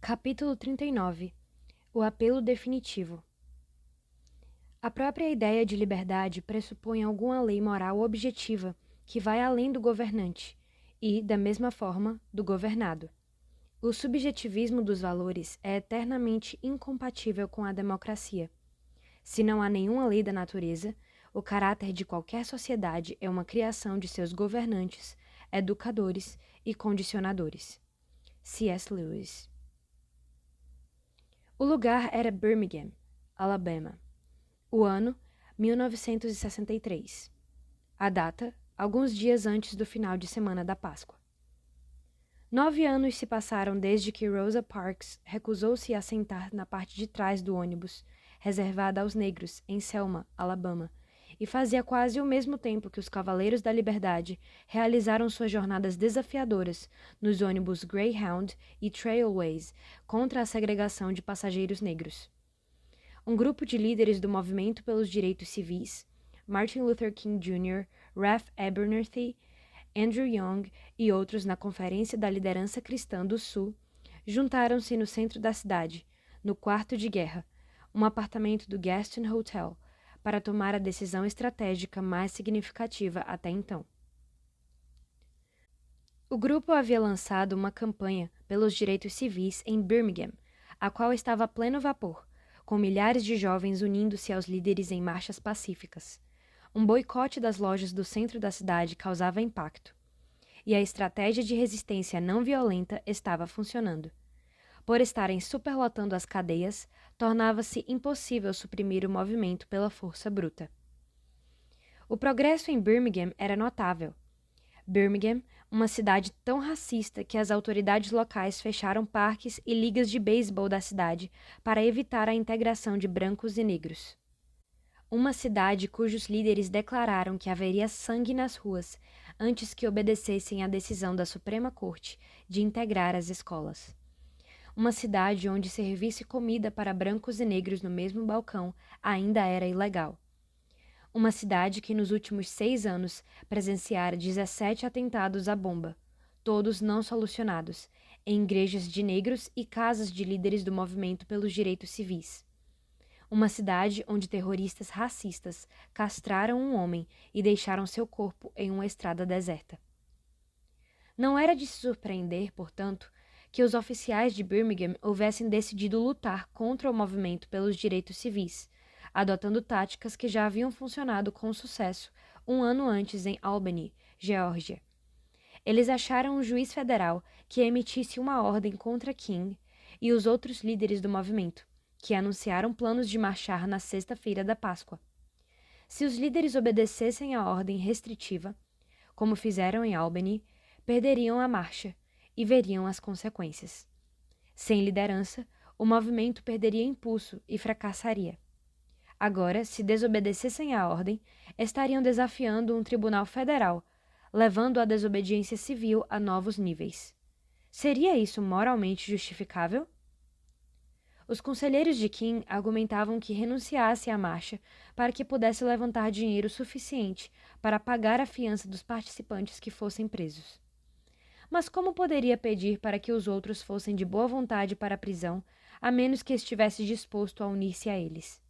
Capítulo 39. O apelo definitivo. A própria ideia de liberdade pressupõe alguma lei moral objetiva que vai além do governante e, da mesma forma, do governado. O subjetivismo dos valores é eternamente incompatível com a democracia. Se não há nenhuma lei da natureza, o caráter de qualquer sociedade é uma criação de seus governantes, educadores e condicionadores. C.S. Lewis. O lugar era Birmingham, Alabama. O ano, 1963. A data, alguns dias antes do final de semana da Páscoa. 9 anos se passaram desde que Rosa Parks recusou-se a sentar na parte de trás do ônibus, reservada aos negros, em Selma, Alabama, e fazia quase o mesmo tempo que os Cavaleiros da Liberdade realizaram suas jornadas desafiadoras nos ônibus Greyhound e Trailways contra a segregação de passageiros negros. Um grupo de líderes do movimento pelos direitos civis, Martin Luther King Jr., Ralph Abernathy, Andrew Young e outros na Conferência da Liderança Cristã do Sul, juntaram-se no centro da cidade, no quarto de guerra, um apartamento do Gaston Hotel, para tomar a decisão estratégica mais significativa até então. O grupo havia lançado uma campanha pelos direitos civis em Birmingham, a qual estava a pleno vapor, com milhares de jovens unindo-se aos líderes em marchas pacíficas. Um boicote das lojas do centro da cidade causava impacto, e a estratégia de resistência não violenta estava funcionando. Por estarem superlotando as cadeias, tornava-se impossível suprimir o movimento pela força bruta. O progresso em Birmingham era notável. Birmingham, uma cidade tão racista que as autoridades locais fecharam parques e ligas de beisebol da cidade para evitar a integração de brancos e negros. Uma cidade cujos líderes declararam que haveria sangue nas ruas antes que obedecessem à decisão da Suprema Corte de integrar as escolas. Uma cidade onde servisse comida para brancos e negros no mesmo balcão ainda era ilegal. Uma cidade que nos últimos 6 anos presenciara 17 atentados à bomba, todos não solucionados, em igrejas de negros e casas de líderes do movimento pelos direitos civis. Uma cidade onde terroristas racistas castraram um homem e deixaram seu corpo em uma estrada deserta. Não era de se surpreender, portanto, que os oficiais de Birmingham houvessem decidido lutar contra o movimento pelos direitos civis, adotando táticas que já haviam funcionado com sucesso um ano antes em Albany, Geórgia. Eles acharam um juiz federal que emitisse uma ordem contra King e os outros líderes do movimento, que anunciaram planos de marchar na sexta-feira da Páscoa. Se os líderes obedecessem à ordem restritiva, como fizeram em Albany, perderiam a marcha e veriam as consequências. Sem liderança, o movimento perderia impulso e fracassaria. Agora, se desobedecessem à ordem, estariam desafiando um tribunal federal, levando a desobediência civil a novos níveis. Seria isso moralmente justificável? Os conselheiros de King argumentavam que renunciasse à marcha para que pudesse levantar dinheiro suficiente para pagar a fiança dos participantes que fossem presos. Mas como poderia pedir para que os outros fossem de boa vontade para a prisão, a menos que estivesse disposto a unir-se a eles?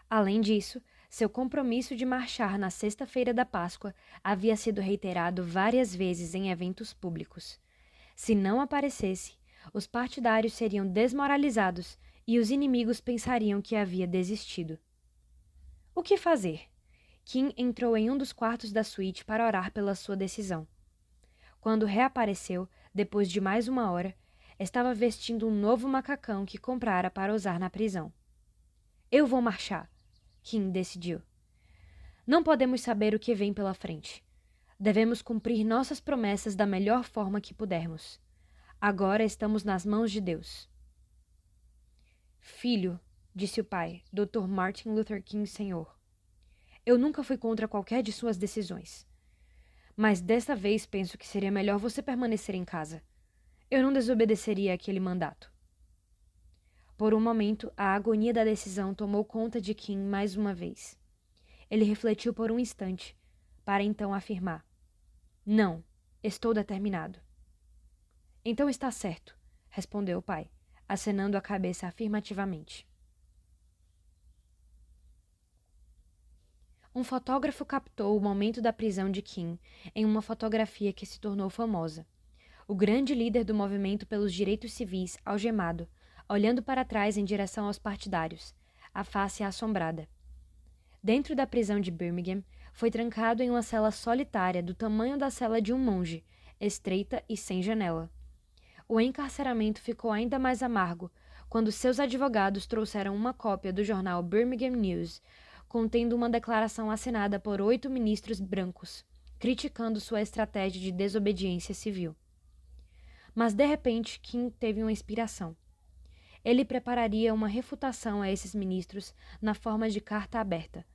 Além disso, seu compromisso de marchar na sexta-feira da Páscoa havia sido reiterado várias vezes em eventos públicos. Se não aparecesse, os partidários seriam desmoralizados e os inimigos pensariam que havia desistido. O que fazer? Kim entrou em um dos quartos da suíte para orar pela sua decisão. Quando reapareceu, depois de mais uma hora, estava vestindo um novo macacão que comprara para usar na prisão. Eu vou marchar, Kim decidiu. Não podemos saber o que vem pela frente. Devemos cumprir nossas promessas da melhor forma que pudermos. Agora estamos nas mãos de Deus. Filho, disse o pai, Dr. Martin Luther King Sr., eu nunca fui contra qualquer de suas decisões. Mas desta vez penso que seria melhor você permanecer em casa. Eu não desobedeceria aquele mandato. Por um momento, a agonia da decisão tomou conta de Kim mais uma vez. Ele refletiu por um instante, para então afirmar: Não, estou determinado. Então está certo, respondeu o pai. acenando a cabeça afirmativamente. Um fotógrafo captou o momento da prisão de King em uma fotografia que se tornou famosa. O grande líder do movimento pelos direitos civis, algemado, olhando para trás em direção aos partidários, a face assombrada. Dentro da prisão de Birmingham, foi trancado em uma cela solitária do tamanho da cela de um monge, estreita e sem janela. O encarceramento ficou ainda mais amargo quando seus advogados trouxeram uma cópia do jornal Birmingham News, contendo uma declaração assinada por 8 ministros brancos, criticando sua estratégia de desobediência civil. Mas, de repente, King teve uma inspiração. Ele prepararia uma refutação a esses ministros na forma de carta aberta,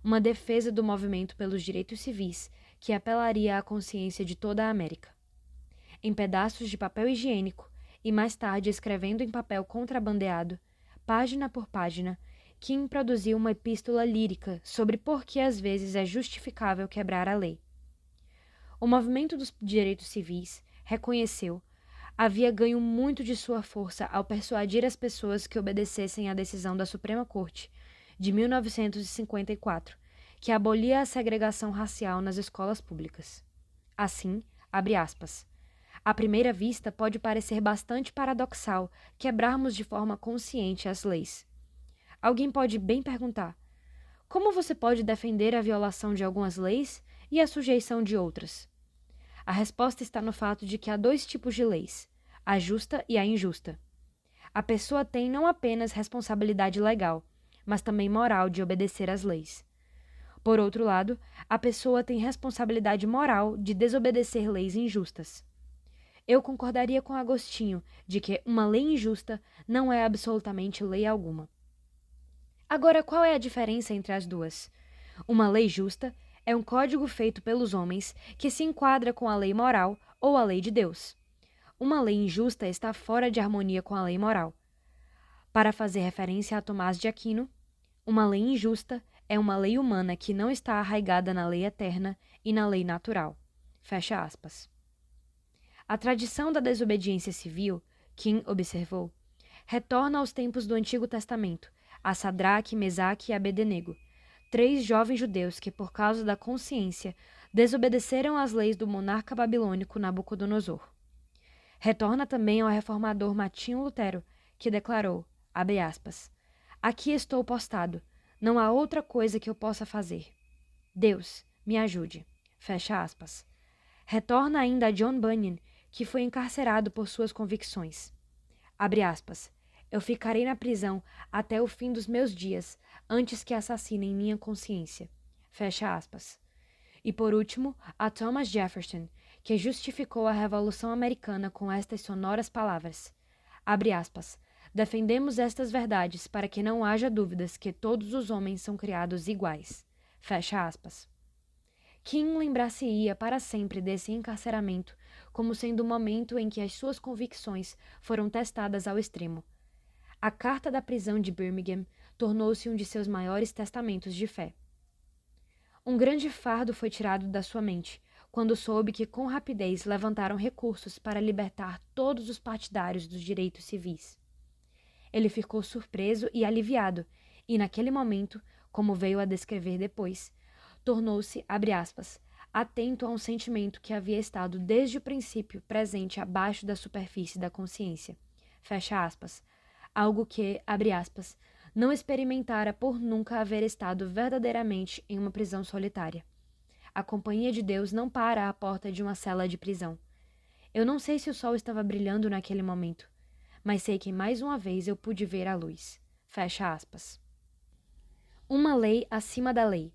uma defesa do movimento pelos direitos civis que apelaria à consciência de toda a América. Em pedaços de papel higiênico e mais tarde escrevendo em papel contrabandeado, página por página, King produziu uma epístola lírica sobre por que às vezes é justificável quebrar a lei. O movimento dos direitos civis, reconheceu, havia ganho muito de sua força ao persuadir as pessoas que obedecessem à decisão da Suprema Corte de 1954, que abolia a segregação racial nas escolas públicas. Assim, abre aspas, à primeira vista pode parecer bastante paradoxal quebrarmos de forma consciente as leis. Alguém pode bem perguntar: como você pode defender a violação de algumas leis e a sujeição de outras? A resposta está no fato de que há 2 tipos de leis, a justa e a injusta. A pessoa tem não apenas responsabilidade legal, mas também moral de obedecer às leis. Por outro lado, a pessoa tem responsabilidade moral de desobedecer leis injustas. Eu concordaria com Agostinho de que uma lei injusta não é absolutamente lei alguma. Agora, qual é a diferença entre as duas? Uma lei justa é um código feito pelos homens que se enquadra com a lei moral ou a lei de Deus. Uma lei injusta está fora de harmonia com a lei moral. Para fazer referência a Tomás de Aquino, uma lei injusta é uma lei humana que não está arraigada na lei eterna e na lei natural. Fecha aspas. A tradição da desobediência civil, King observou, retorna aos tempos do Antigo Testamento, a Sadraque, Mesaque e Abednego, 3 jovens judeus que, por causa da consciência, desobedeceram às leis do monarca babilônico Nabucodonosor. Retorna também ao reformador Martinho Lutero, que declarou, abre aspas, aqui estou postado, não há outra coisa que eu possa fazer. Deus, me ajude. Fecha aspas. Retorna ainda a John Bunyan, que foi encarcerado por suas convicções. Abre aspas. Eu ficarei na prisão até o fim dos meus dias, antes que assassinem minha consciência. Fecha aspas. E por último, a Thomas Jefferson, que justificou a Revolução Americana com estas sonoras palavras. Abre aspas. Defendemos estas verdades para que não haja dúvidas que todos os homens são criados iguais. Fecha aspas. King lembrar-se-ia para sempre desse encarceramento como sendo o momento em que as suas convicções foram testadas ao extremo. A carta da prisão de Birmingham tornou-se um de seus maiores testamentos de fé. Um grande fardo foi tirado da sua mente quando soube que com rapidez levantaram recursos para libertar todos os partidários dos direitos civis. Ele ficou surpreso e aliviado, e naquele momento, como veio a descrever depois, tornou-se, abre aspas, atento a um sentimento que havia estado desde o princípio presente abaixo da superfície da consciência. Fecha aspas. Algo que, abre aspas, não experimentara por nunca haver estado verdadeiramente em uma prisão solitária. A companhia de Deus não para à porta de uma cela de prisão. Eu não sei se o sol estava brilhando naquele momento, mas sei que mais uma vez eu pude ver a luz. Fecha aspas. Uma lei acima da lei.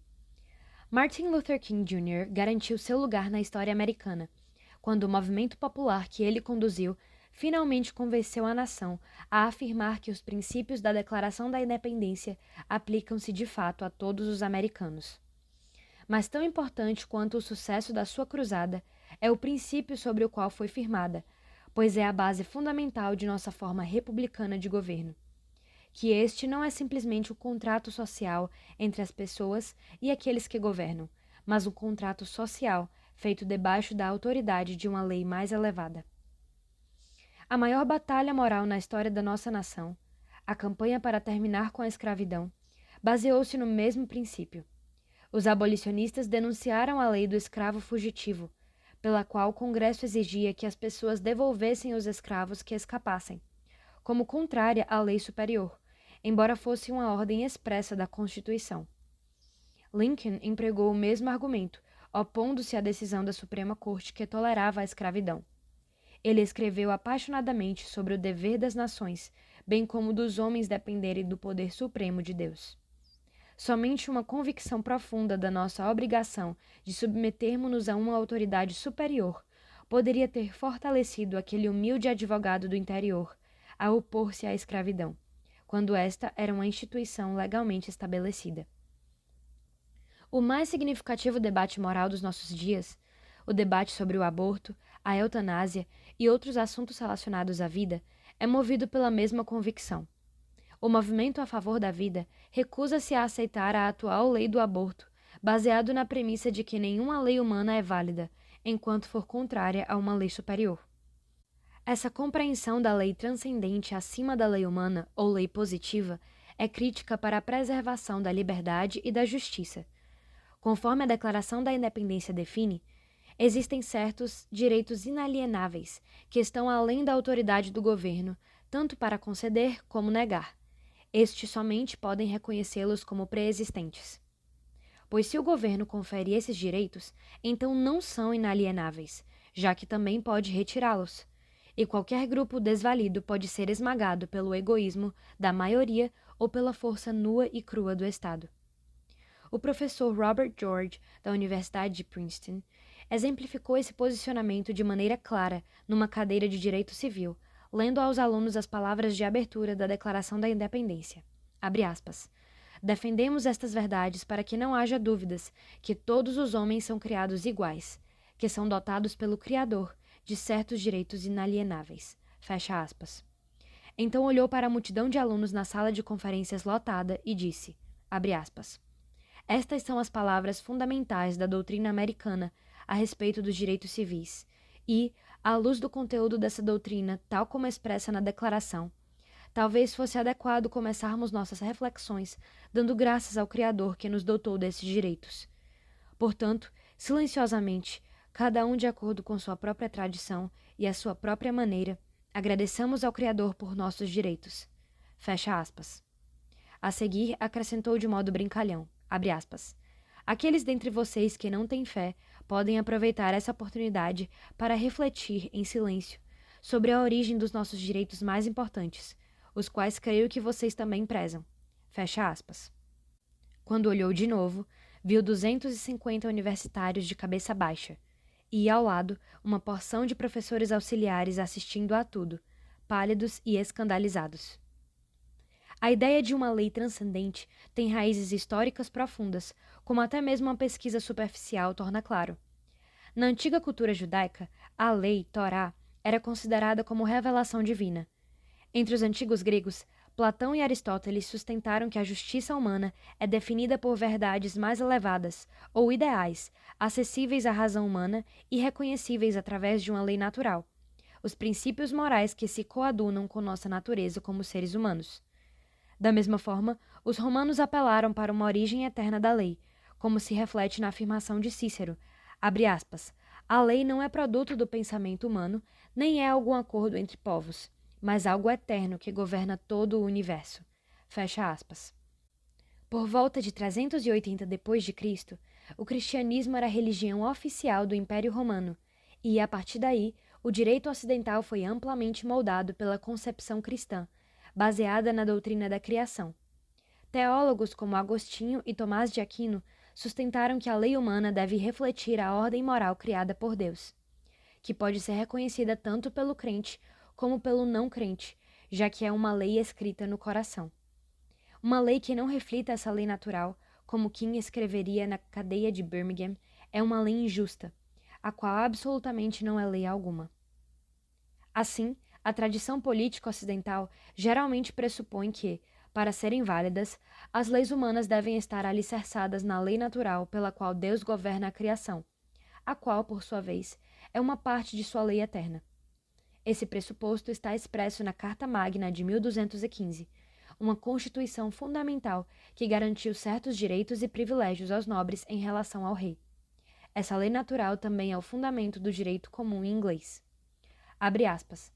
Martin Luther King Jr. garantiu seu lugar na história americana, quando o movimento popular que ele conduziu finalmente convenceu a nação a afirmar que os princípios da Declaração da Independência aplicam-se de fato a todos os americanos. Mas tão importante quanto o sucesso da sua cruzada é o princípio sobre o qual foi firmada, pois é a base fundamental de nossa forma republicana de governo. Que este não é simplesmente o contrato social entre as pessoas e aqueles que governam, mas um contrato social feito debaixo da autoridade de uma lei mais elevada. A maior batalha moral na história da nossa nação, a campanha para terminar com a escravidão, baseou-se no mesmo princípio. Os abolicionistas denunciaram a lei do escravo fugitivo, pela qual o Congresso exigia que as pessoas devolvessem os escravos que escapassem, como contrária à lei superior, embora fosse uma ordem expressa da Constituição. Lincoln empregou o mesmo argumento, opondo-se à decisão da Suprema Corte que tolerava a escravidão. Ele escreveu apaixonadamente sobre o dever das nações, bem como dos homens dependerem do poder supremo de Deus. Somente uma convicção profunda da nossa obrigação de submetermos-nos a uma autoridade superior poderia ter fortalecido aquele humilde advogado do interior a opor-se à escravidão, quando esta era uma instituição legalmente estabelecida. O mais significativo debate moral dos nossos dias, o debate sobre o aborto, a eutanásia e outros assuntos relacionados à vida, é movido pela mesma convicção. O movimento a favor da vida recusa-se a aceitar a atual lei do aborto, baseado na premissa de que nenhuma lei humana é válida, enquanto for contrária a uma lei superior. Essa compreensão da lei transcendente acima da lei humana, ou lei positiva, é crítica para a preservação da liberdade e da justiça. Conforme a Declaração da Independência define, existem certos direitos inalienáveis que estão além da autoridade do governo, tanto para conceder como negar. Estes somente podem reconhecê-los como pré-existentes. Pois se o governo confere esses direitos, então não são inalienáveis, já que também pode retirá-los. E qualquer grupo desvalido pode ser esmagado pelo egoísmo da maioria ou pela força nua e crua do Estado. O professor Robert George, da Universidade de Princeton, exemplificou esse posicionamento de maneira clara numa cadeira de Direito Civil, lendo aos alunos as palavras de abertura da Declaração da Independência. Abre aspas. Defendemos estas verdades para que não haja dúvidas que todos os homens são criados iguais, que são dotados pelo Criador de certos direitos inalienáveis. Fecha aspas. Então olhou para a multidão de alunos na sala de conferências lotada e disse, abre aspas, estas são as palavras fundamentais da doutrina americana a respeito dos direitos civis e, à luz do conteúdo dessa doutrina, tal como expressa na Declaração, talvez fosse adequado começarmos nossas reflexões dando graças ao Criador que nos dotou desses direitos. Portanto, silenciosamente, cada um de acordo com sua própria tradição e a sua própria maneira, agradeçamos ao Criador por nossos direitos. Fecha aspas. A seguir, acrescentou de modo brincalhão, abre aspas, aqueles dentre vocês que não têm fé podem aproveitar essa oportunidade para refletir em silêncio sobre a origem dos nossos direitos mais importantes, os quais creio que vocês também prezam. Fecha aspas. Quando olhou de novo, viu 250 universitários de cabeça baixa, e, ao lado, uma porção de professores auxiliares assistindo a tudo, pálidos e escandalizados. A ideia de uma lei transcendente tem raízes históricas profundas, como até mesmo uma pesquisa superficial torna claro. Na antiga cultura judaica, a lei, Torá, era considerada como revelação divina. Entre os antigos gregos, Platão e Aristóteles sustentaram que a justiça humana é definida por verdades mais elevadas, ou ideais, acessíveis à razão humana e reconhecíveis através de uma lei natural, os princípios morais que se coadunam com nossa natureza como seres humanos. Da mesma forma, os romanos apelaram para uma origem eterna da lei, como se reflete na afirmação de Cícero, abre aspas, a lei não é produto do pensamento humano, nem é algum acordo entre povos, mas algo eterno que governa todo o universo. Fecha aspas. Por volta de 380 d.C., o cristianismo era a religião oficial do Império Romano, e, a partir daí, o direito ocidental foi amplamente moldado pela concepção cristã, baseada na doutrina da criação. Teólogos como Agostinho e Tomás de Aquino sustentaram que a lei humana deve refletir a ordem moral criada por Deus, que pode ser reconhecida tanto pelo crente como pelo não crente, já que é uma lei escrita no coração. Uma lei que não reflita essa lei natural, como King escreveria na cadeia de Birmingham, é uma lei injusta, a qual absolutamente não é lei alguma. Assim, a tradição política ocidental geralmente pressupõe que, para serem válidas, as leis humanas devem estar alicerçadas na lei natural pela qual Deus governa a criação, a qual, por sua vez, é uma parte de sua lei eterna. Esse pressuposto está expresso na Carta Magna de 1215, uma constituição fundamental que garantiu certos direitos e privilégios aos nobres em relação ao rei. Essa lei natural também é o fundamento do direito comum em inglês. Abre aspas.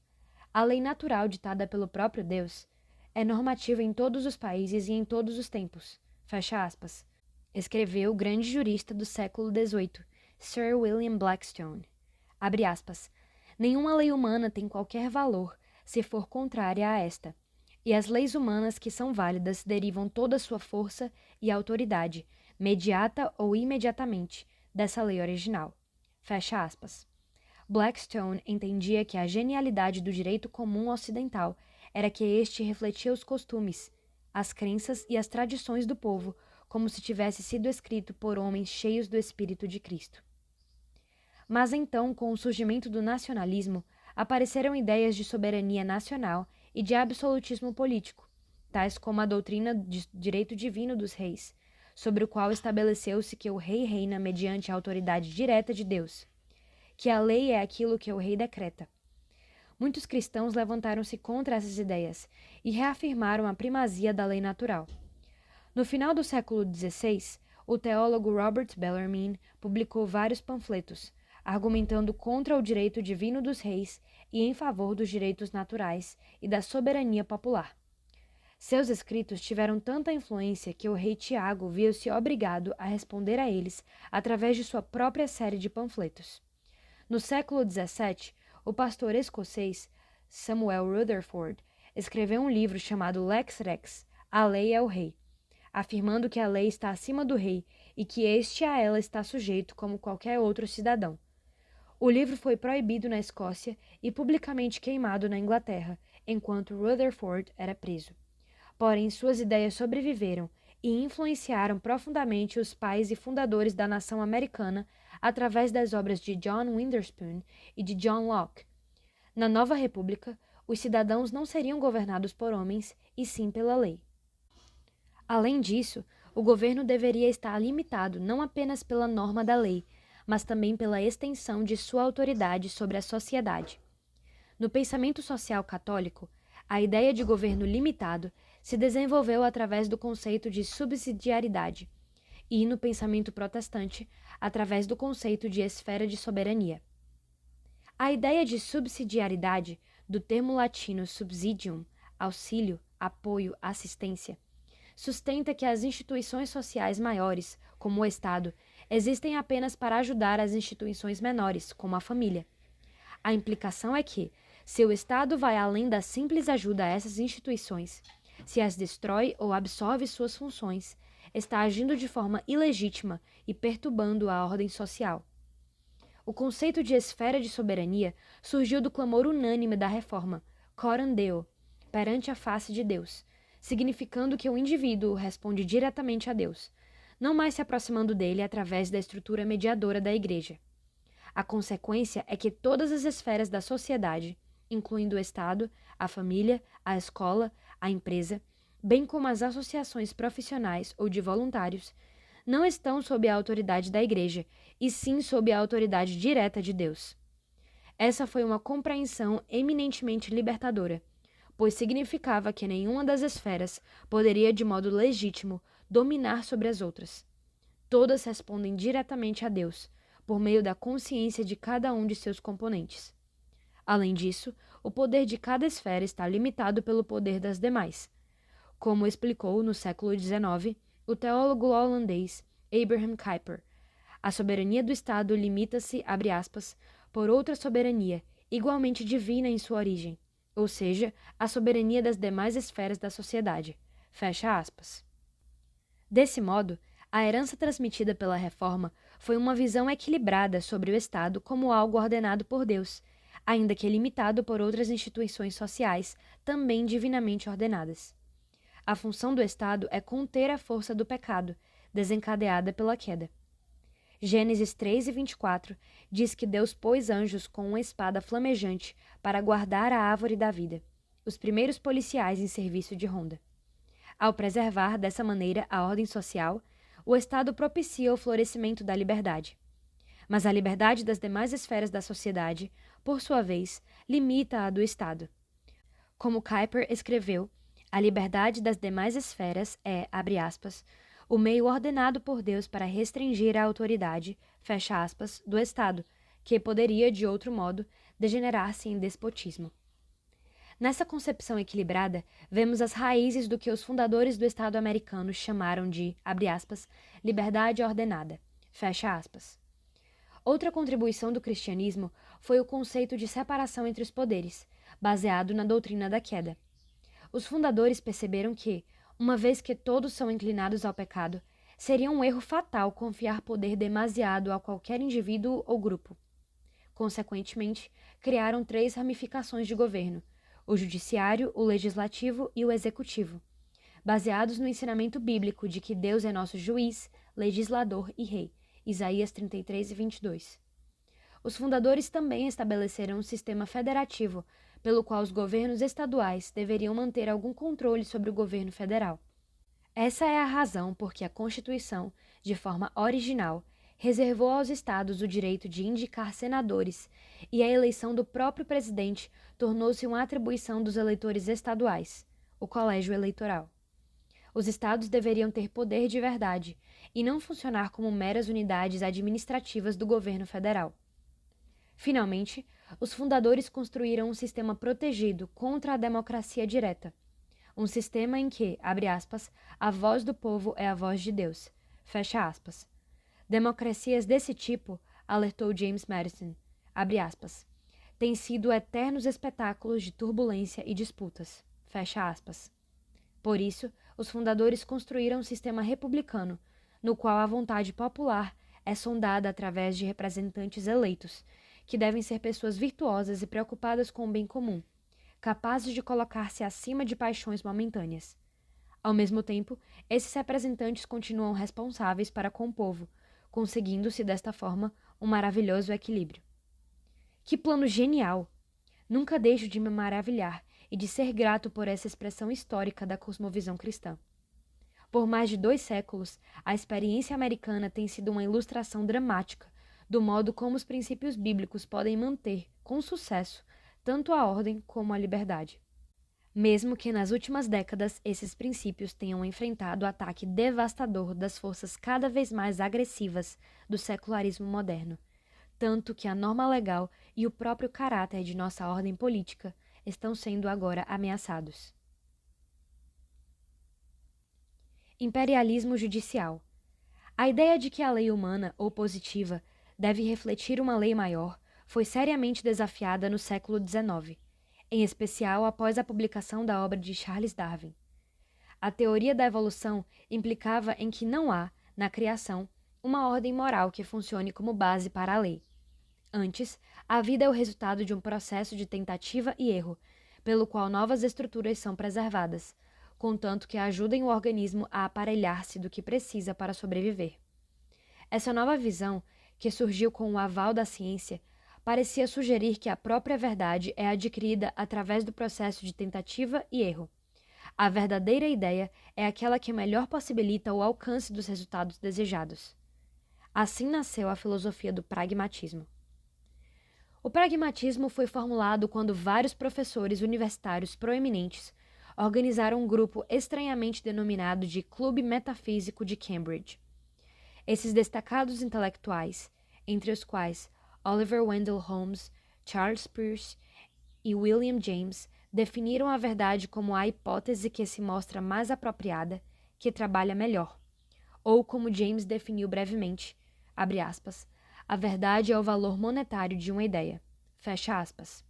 A lei natural ditada pelo próprio Deus é normativa em todos os países e em todos os tempos. Fecha aspas. Escreveu o grande jurista do século XVIII, Sir William Blackstone. Abre aspas. Nenhuma lei humana tem qualquer valor se for contrária a esta, e as leis humanas que são válidas derivam toda sua força e autoridade, mediata ou imediatamente, dessa lei original. Fecha aspas. Blackstone entendia que a genialidade do direito comum ocidental era que este refletia os costumes, as crenças e as tradições do povo, como se tivesse sido escrito por homens cheios do Espírito de Cristo. Mas então, com o surgimento do nacionalismo, apareceram ideias de soberania nacional e de absolutismo político, tais como a doutrina de direito divino dos reis, sobre o qual estabeleceu-se que o rei reina mediante a autoridade direta de Deus, que a lei é aquilo que o rei decreta. Muitos cristãos levantaram-se contra essas ideias e reafirmaram a primazia da lei natural. No final do século XVI, o teólogo Robert Bellarmine publicou vários panfletos, argumentando contra o direito divino dos reis e em favor dos direitos naturais e da soberania popular. Seus escritos tiveram tanta influência que o rei Tiago viu-se obrigado a responder a eles através de sua própria série de panfletos. No século XVII, o pastor escocês Samuel Rutherford escreveu um livro chamado Lex Rex, A Lei é o Rei, afirmando que a lei está acima do rei e que este a ela está sujeito como qualquer outro cidadão. O livro foi proibido na Escócia e publicamente queimado na Inglaterra, enquanto Rutherford era preso. Porém, suas ideias sobreviveram e influenciaram profundamente os pais e fundadores da nação americana através das obras de John Witherspoon e de John Locke. Na nova república, os cidadãos não seriam governados por homens, e sim pela lei. Além disso, o governo deveria estar limitado não apenas pela norma da lei, mas também pela extensão de sua autoridade sobre a sociedade. No pensamento social católico, a ideia de governo limitado se desenvolveu através do conceito de subsidiariedade, e no pensamento protestante, através do conceito de esfera de soberania. A ideia de subsidiariedade, do termo latino subsidium, auxílio, apoio, assistência, sustenta que as instituições sociais maiores, como o Estado, existem apenas para ajudar as instituições menores, como a família. A implicação é que, se o Estado vai além da simples ajuda a essas instituições, se as destrói ou absorve suas funções, está agindo de forma ilegítima e perturbando a ordem social. O conceito de esfera de soberania surgiu do clamor unânime da Reforma, coram Deo, perante a face de Deus, significando que o indivíduo responde diretamente a Deus, não mais se aproximando dele através da estrutura mediadora da Igreja. A consequência é que todas as esferas da sociedade, incluindo o Estado, a família, a escola, a empresa, bem como as associações profissionais ou de voluntários, não estão sob a autoridade da Igreja, e sim sob a autoridade direta de Deus. Essa foi uma compreensão eminentemente libertadora, pois significava que nenhuma das esferas poderia de modo legítimo dominar sobre as outras. Todas respondem diretamente a Deus, por meio da consciência de cada um de seus componentes. Além disso, o poder de cada esfera está limitado pelo poder das demais. Como explicou no século XIX o teólogo holandês Abraham Kuyper, a soberania do Estado limita-se, abre aspas, por outra soberania, igualmente divina em sua origem, ou seja, a soberania das demais esferas da sociedade. Fecha aspas. Desse modo, a herança transmitida pela Reforma foi uma visão equilibrada sobre o Estado como algo ordenado por Deus, ainda que limitado por outras instituições sociais, também divinamente ordenadas. A função do Estado é conter a força do pecado, desencadeada pela queda. Gênesis 3:24 diz que Deus pôs anjos com uma espada flamejante para guardar a árvore da vida, os primeiros policiais em serviço de ronda. Ao preservar dessa maneira a ordem social, o Estado propicia o florescimento da liberdade. Mas a liberdade das demais esferas da sociedade, por sua vez, limita a do Estado. Como Kuyper escreveu, a liberdade das demais esferas é, abre aspas, o meio ordenado por Deus para restringir a autoridade, fecha aspas, do Estado, que poderia, de outro modo, degenerar-se em despotismo. Nessa concepção equilibrada, vemos as raízes do que os fundadores do Estado americano chamaram de, abre aspas, liberdade ordenada, fecha aspas. Outra contribuição do cristianismo foi o conceito de separação entre os poderes, baseado na doutrina da queda. Os fundadores perceberam que, uma vez que todos são inclinados ao pecado, seria um erro fatal confiar poder demasiado a qualquer indivíduo ou grupo. Consequentemente, criaram 3 ramificações de governo: o judiciário, o legislativo e o executivo, baseados no ensinamento bíblico de que Deus é nosso juiz, legislador e rei, Isaías 33 e 22. Os fundadores também estabeleceram um sistema federativo, pelo qual os governos estaduais deveriam manter algum controle sobre o governo federal. Essa é a razão por que a Constituição, de forma original, reservou aos estados o direito de indicar senadores, e a eleição do próprio presidente tornou-se uma atribuição dos eleitores estaduais, o colégio eleitoral. Os estados deveriam ter poder de verdade e não funcionar como meras unidades administrativas do governo federal. Finalmente, os fundadores construíram um sistema protegido contra a democracia direta. Um sistema em que, abre aspas, a voz do povo é a voz de Deus, fecha aspas. Democracias desse tipo, alertou James Madison, abre aspas, têm sido eternos espetáculos de turbulência e disputas, fecha aspas. Por isso, os fundadores construíram um sistema republicano, no qual a vontade popular é sondada através de representantes eleitos, que devem ser pessoas virtuosas e preocupadas com o bem comum, capazes de colocar-se acima de paixões momentâneas. Ao mesmo tempo, esses representantes continuam responsáveis para com o povo, conseguindo-se desta forma um maravilhoso equilíbrio. Que plano genial! Nunca deixo de me maravilhar e de ser grato por essa expressão histórica da cosmovisão cristã. Por mais de 2 séculos, a experiência americana tem sido uma ilustração dramática do modo como os princípios bíblicos podem manter, com sucesso, tanto a ordem como a liberdade. Mesmo que nas últimas décadas esses princípios tenham enfrentado o ataque devastador das forças cada vez mais agressivas do secularismo moderno, tanto que a norma legal e o próprio caráter de nossa ordem política estão sendo agora ameaçados. Imperialismo judicial. A ideia de que a lei humana, ou positiva, deve refletir uma lei maior foi seriamente desafiada no século XIX, em especial após a publicação da obra de Charles Darwin. A teoria da evolução implicava em que não há, na criação, uma ordem moral que funcione como base para a lei. Antes, a vida é o resultado de um processo de tentativa e erro, pelo qual novas estruturas são preservadas, contanto que ajudem o organismo a aparelhar-se do que precisa para sobreviver. Essa nova visão, que surgiu com o aval da ciência, parecia sugerir que a própria verdade é adquirida através do processo de tentativa e erro. A verdadeira ideia é aquela que melhor possibilita o alcance dos resultados desejados. Assim nasceu a filosofia do pragmatismo. O pragmatismo foi formulado quando vários professores universitários proeminentes organizaram um grupo estranhamente denominado de Clube Metafísico de Cambridge. Esses destacados intelectuais, entre os quais Oliver Wendell Holmes, Charles Peirce e William James, definiram a verdade como a hipótese que se mostra mais apropriada, que trabalha melhor. Ou como James definiu brevemente, abre aspas, a verdade é o valor monetário de uma ideia, fecha aspas.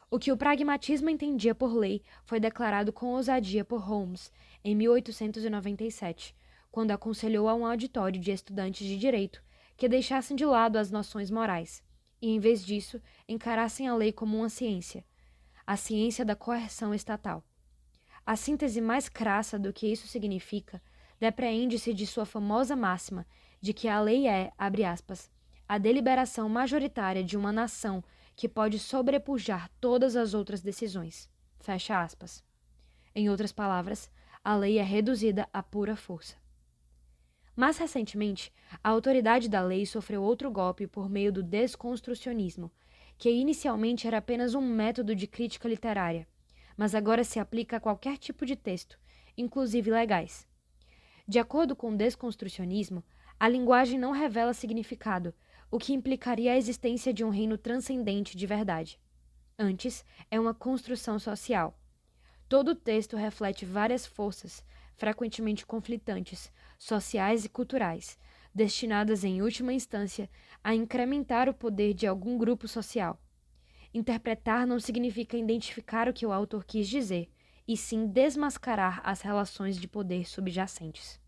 O que o pragmatismo entendia por lei foi declarado com ousadia por Holmes em 1897, quando aconselhou a um auditório de estudantes de direito que deixassem de lado as noções morais e, em vez disso, encarassem a lei como uma ciência, a ciência da coerção estatal. A síntese mais crassa do que isso significa depreende-se de sua famosa máxima de que a lei é, abre aspas, a deliberação majoritária de uma nação que pode sobrepujar todas as outras decisões, fecha aspas. Em outras palavras, a lei é reduzida à pura força. Mais recentemente, a autoridade da lei sofreu outro golpe por meio do desconstrucionismo, que inicialmente era apenas um método de crítica literária, mas agora se aplica a qualquer tipo de texto, inclusive legais. De acordo com o desconstrucionismo, a linguagem não revela significado, o que implicaria a existência de um reino transcendente de verdade. Antes, é uma construção social. Todo o texto reflete várias forças, frequentemente conflitantes, sociais e culturais, destinadas, em última instância, a incrementar o poder de algum grupo social. Interpretar não significa identificar o que o autor quis dizer, e sim desmascarar as relações de poder subjacentes.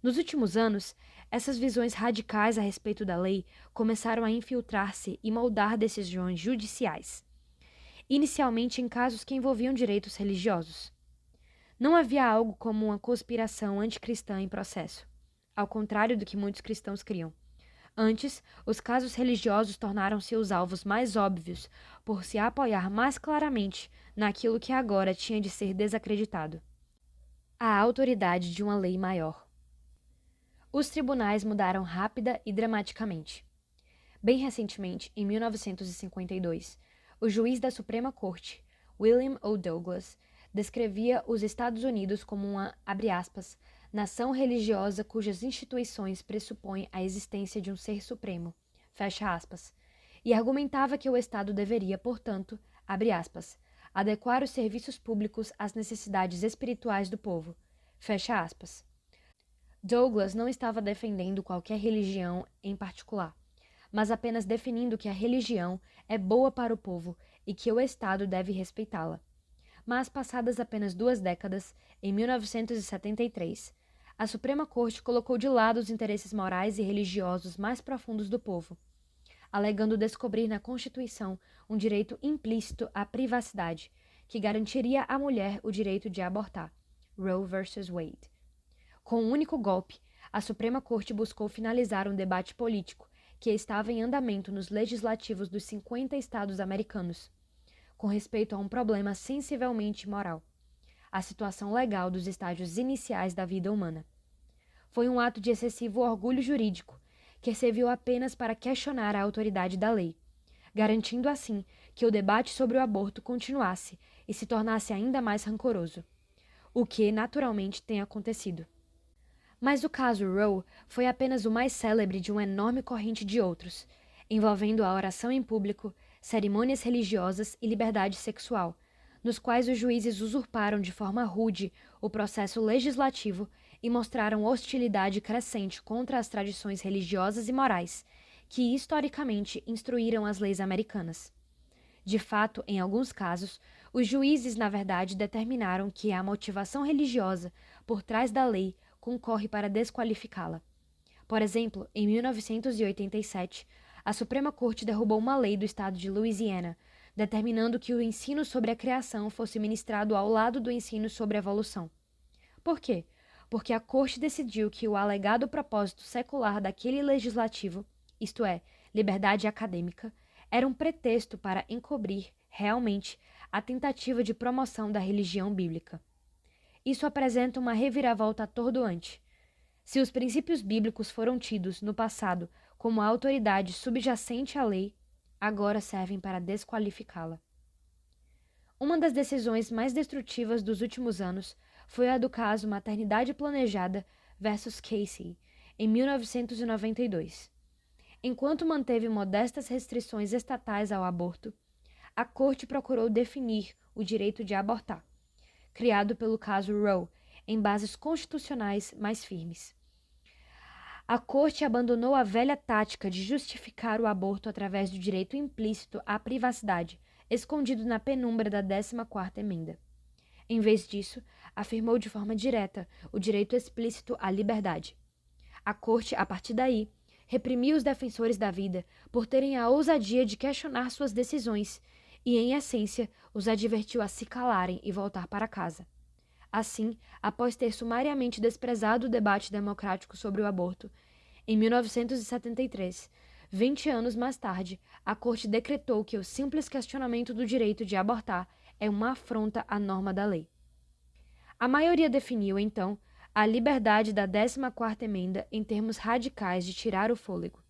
Nos últimos anos, essas visões radicais a respeito da lei começaram a infiltrar-se e moldar decisões judiciais, inicialmente em casos que envolviam direitos religiosos. Não havia algo como uma conspiração anticristã em processo, ao contrário do que muitos cristãos criam. Antes, os casos religiosos tornaram-se os alvos mais óbvios por se apoiar mais claramente naquilo que agora tinha de ser desacreditado: a autoridade de uma lei maior. Os tribunais mudaram rápida e dramaticamente. Bem recentemente, em 1952, o juiz da Suprema Corte, William O. Douglas, descrevia os Estados Unidos como uma, abre aspas, nação religiosa cujas instituições pressupõem a existência de um ser supremo, fecha aspas, e argumentava que o Estado deveria, portanto, abre aspas, adequar os serviços públicos às necessidades espirituais do povo, fecha aspas. Douglas não estava defendendo qualquer religião em particular, mas apenas definindo que a religião é boa para o povo e que o Estado deve respeitá-la. Mas, passadas apenas 2 décadas, em 1973, a Suprema Corte colocou de lado os interesses morais e religiosos mais profundos do povo, alegando descobrir na Constituição um direito implícito à privacidade, que garantiria à mulher o direito de abortar. Roe vs. Wade. Com um único golpe, a Suprema Corte buscou finalizar um debate político que estava em andamento nos legislativos dos 50 estados americanos, com respeito a um problema sensivelmente moral: a situação legal dos estágios iniciais da vida humana. Foi um ato de excessivo orgulho jurídico, que serviu apenas para questionar a autoridade da lei, garantindo assim que o debate sobre o aborto continuasse e se tornasse ainda mais rancoroso, o que, naturalmente, tem acontecido. Mas o caso Roe foi apenas o mais célebre de uma enorme corrente de outros, envolvendo a oração em público, cerimônias religiosas e liberdade sexual, nos quais os juízes usurparam de forma rude o processo legislativo e mostraram hostilidade crescente contra as tradições religiosas e morais, que historicamente instruíram as leis americanas. De fato, em alguns casos, os juízes, na verdade, determinaram que a motivação religiosa por trás da lei concorre para desqualificá-la. Por exemplo, em 1987, a Suprema Corte derrubou uma lei do estado de Louisiana, determinando que o ensino sobre a criação fosse ministrado ao lado do ensino sobre a evolução. Por quê? Porque a Corte decidiu que o alegado propósito secular daquele legislativo, isto é, liberdade acadêmica, era um pretexto para encobrir, realmente, a tentativa de promoção da religião bíblica. Isso apresenta uma reviravolta atordoante. Se os princípios bíblicos foram tidos, no passado, como a autoridade subjacente à lei, agora servem para desqualificá-la. Uma das decisões mais destrutivas dos últimos anos foi a do caso Maternidade Planejada versus Casey, em 1992. Enquanto manteve modestas restrições estatais ao aborto, a Corte procurou definir o direito de abortar, criado pelo caso Roe, em bases constitucionais mais firmes. A Corte abandonou a velha tática de justificar o aborto através do direito implícito à privacidade, escondido na penumbra da 14ª Emenda. Em vez disso, afirmou de forma direta o direito explícito à liberdade. A Corte, a partir daí, reprimiu os defensores da vida por terem a ousadia de questionar suas decisões e, em essência, os advertiu a se calarem e voltar para casa. Assim, após ter sumariamente desprezado o debate democrático sobre o aborto, em 1973, 20 anos mais tarde, a Corte decretou que o simples questionamento do direito de abortar é uma afronta à norma da lei. A maioria definiu, então, a liberdade da 14ª Emenda em termos radicais de tirar o fôlego.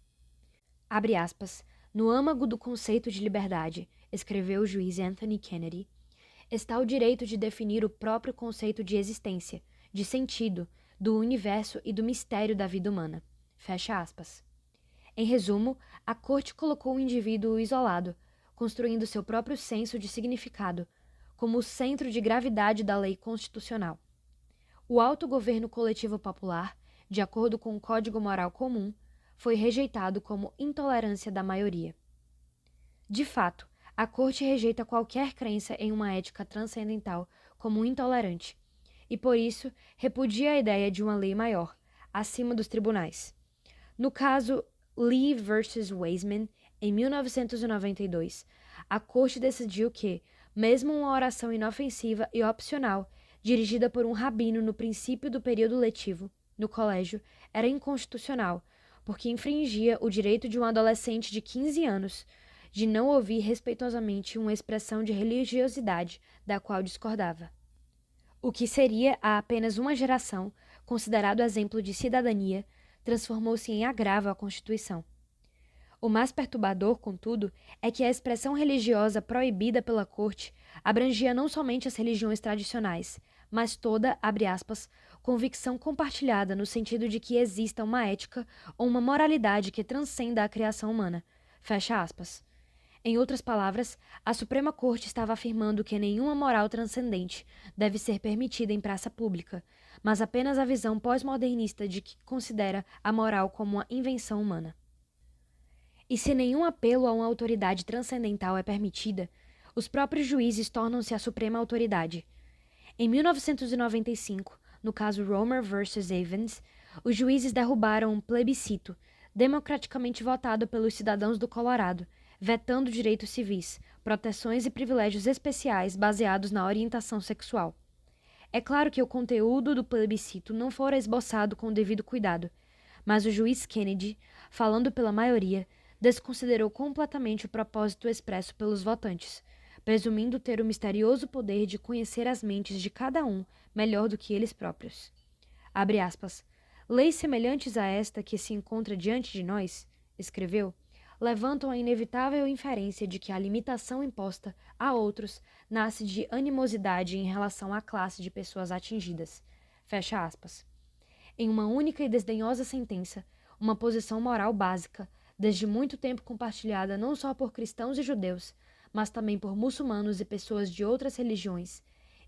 Abre aspas, No âmago do conceito de liberdade, escreveu o juiz Anthony Kennedy, está o direito de definir o próprio conceito de existência, de sentido, do universo e do mistério da vida humana. Fecha aspas. Em resumo, a Corte colocou o indivíduo isolado, construindo seu próprio senso de significado, como o centro de gravidade da lei constitucional. O autogoverno coletivo popular, de acordo com o Código Moral Comum, foi rejeitado como intolerância da maioria. De fato, a Corte rejeita qualquer crença em uma ética transcendental como intolerante, e por isso repudia a ideia de uma lei maior, acima dos tribunais. No caso Lee versus Weisman, em 1992, a Corte decidiu que, mesmo uma oração inofensiva e opcional, dirigida por um rabino no princípio do período letivo, no colégio, era inconstitucional, porque infringia o direito de um adolescente de 15 anos de não ouvir respeitosamente uma expressão de religiosidade da qual discordava. O que seria, há apenas uma geração, considerado exemplo de cidadania, transformou-se em agravo à Constituição. O mais perturbador, contudo, é que a expressão religiosa proibida pela Corte abrangia não somente as religiões tradicionais, mas toda, abre aspas, convicção compartilhada no sentido de que exista uma ética ou uma moralidade que transcenda a criação humana, fecha aspas. Em outras palavras, a Suprema Corte estava afirmando que nenhuma moral transcendente deve ser permitida em praça pública, mas apenas a visão pós-modernista de que considera a moral como uma invenção humana. E se nenhum apelo a uma autoridade transcendental é permitida, os próprios juízes tornam-se a suprema autoridade. Em 1995, no caso Romer versus Evans, os juízes derrubaram um plebiscito, democraticamente votado pelos cidadãos do Colorado, vetando direitos civis, proteções e privilégios especiais baseados na orientação sexual. É claro que o conteúdo do plebiscito não fora esboçado com o devido cuidado, mas o juiz Kennedy, falando pela maioria, desconsiderou completamente o propósito expresso pelos votantes, presumindo ter o misterioso poder de conhecer as mentes de cada um melhor do que eles próprios. Abre aspas. Leis semelhantes a esta que se encontra diante de nós, escreveu, levantam a inevitável inferência de que a limitação imposta a outros nasce de animosidade em relação à classe de pessoas atingidas. Fecha aspas. Em uma única e desdenhosa sentença, uma posição moral básica, desde muito tempo compartilhada não só por cristãos e judeus, mas também por muçulmanos e pessoas de outras religiões,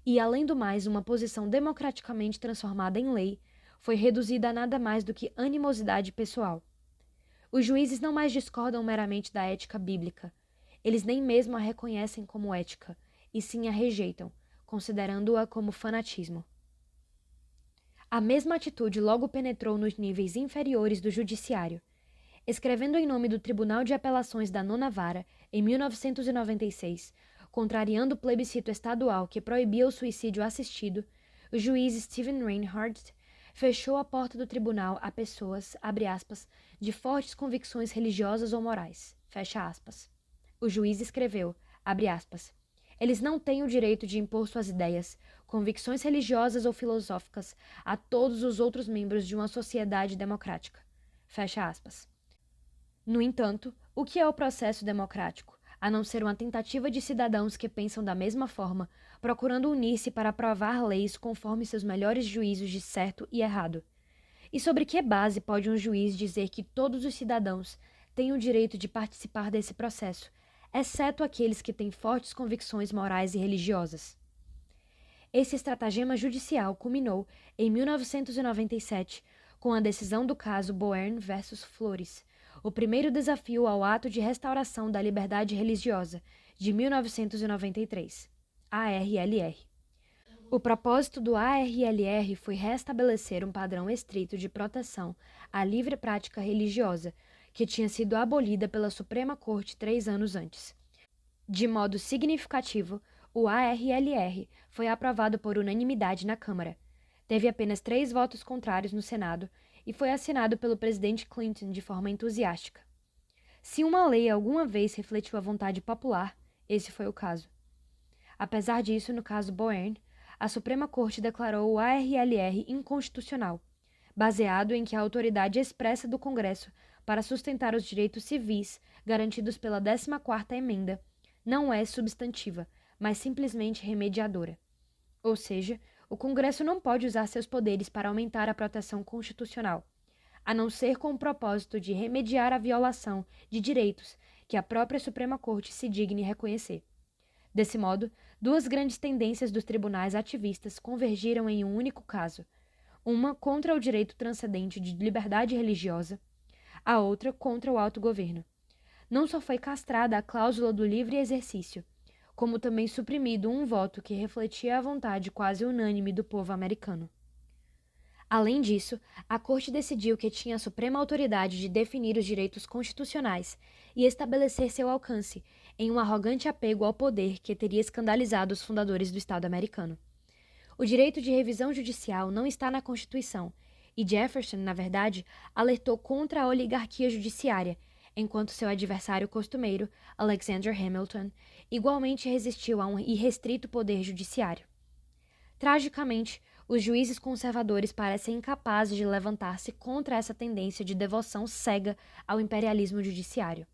e, além do mais, uma posição democraticamente transformada em lei, foi reduzida a nada mais do que animosidade pessoal. Os juízes não mais discordam meramente da ética bíblica. Eles nem mesmo a reconhecem como ética, e sim a rejeitam, considerando-a como fanatismo. A mesma atitude logo penetrou nos níveis inferiores do judiciário. Escrevendo em nome do Tribunal de Apelações da Nona Vara, em 1996, contrariando o plebiscito estadual que proibia o suicídio assistido, o juiz Stephen Reinhardt fechou a porta do tribunal a pessoas, abre aspas, de fortes convicções religiosas ou morais, fecha aspas. O juiz escreveu, abre aspas, eles não têm o direito de impor suas ideias, convicções religiosas ou filosóficas a todos os outros membros de uma sociedade democrática, fecha aspas. No entanto, o que é o processo democrático, a não ser uma tentativa de cidadãos que pensam da mesma forma, procurando unir-se para aprovar leis conforme seus melhores juízos de certo e errado? E sobre que base pode um juiz dizer que todos os cidadãos têm o direito de participar desse processo, exceto aqueles que têm fortes convicções morais e religiosas? Esse estratagema judicial culminou, em 1997, com a decisão do caso Boerne versus Flores, o primeiro desafio ao ato de restauração da liberdade religiosa, de 1993, ARLR. O propósito do ARLR foi restabelecer um padrão estrito de proteção à livre prática religiosa, que tinha sido abolida pela Suprema Corte 3 anos antes. De modo significativo, o ARLR foi aprovado por unanimidade na Câmara. Teve apenas 3 votos contrários no Senado e foi assinado pelo presidente Clinton de forma entusiástica. Se uma lei alguma vez refletiu a vontade popular, esse foi o caso. Apesar disso, no caso Boerne, a Suprema Corte declarou o ARLR inconstitucional, baseado em que a autoridade expressa do Congresso para sustentar os direitos civis garantidos pela 14ª Emenda não é substantiva, mas simplesmente remediadora. Ou seja, o Congresso não pode usar seus poderes para aumentar a proteção constitucional, a não ser com o propósito de remediar a violação de direitos que a própria Suprema Corte se digne reconhecer. Desse modo, duas grandes tendências dos tribunais ativistas convergiram em um único caso: uma contra o direito transcendente de liberdade religiosa, a outra contra o autogoverno. Não só foi castrada a cláusula do livre exercício, como também suprimido um voto que refletia a vontade quase unânime do povo americano. Além disso, a Corte decidiu que tinha a suprema autoridade de definir os direitos constitucionais e estabelecer seu alcance, em um arrogante apego ao poder que teria escandalizado os fundadores do Estado americano. O direito de revisão judicial não está na Constituição, e Jefferson, na verdade, alertou contra a oligarquia judiciária, enquanto seu adversário costumeiro, Alexander Hamilton, igualmente resistiu a um irrestrito poder judiciário. Tragicamente, os juízes conservadores parecem incapazes de levantar-se contra essa tendência de devoção cega ao imperialismo judiciário.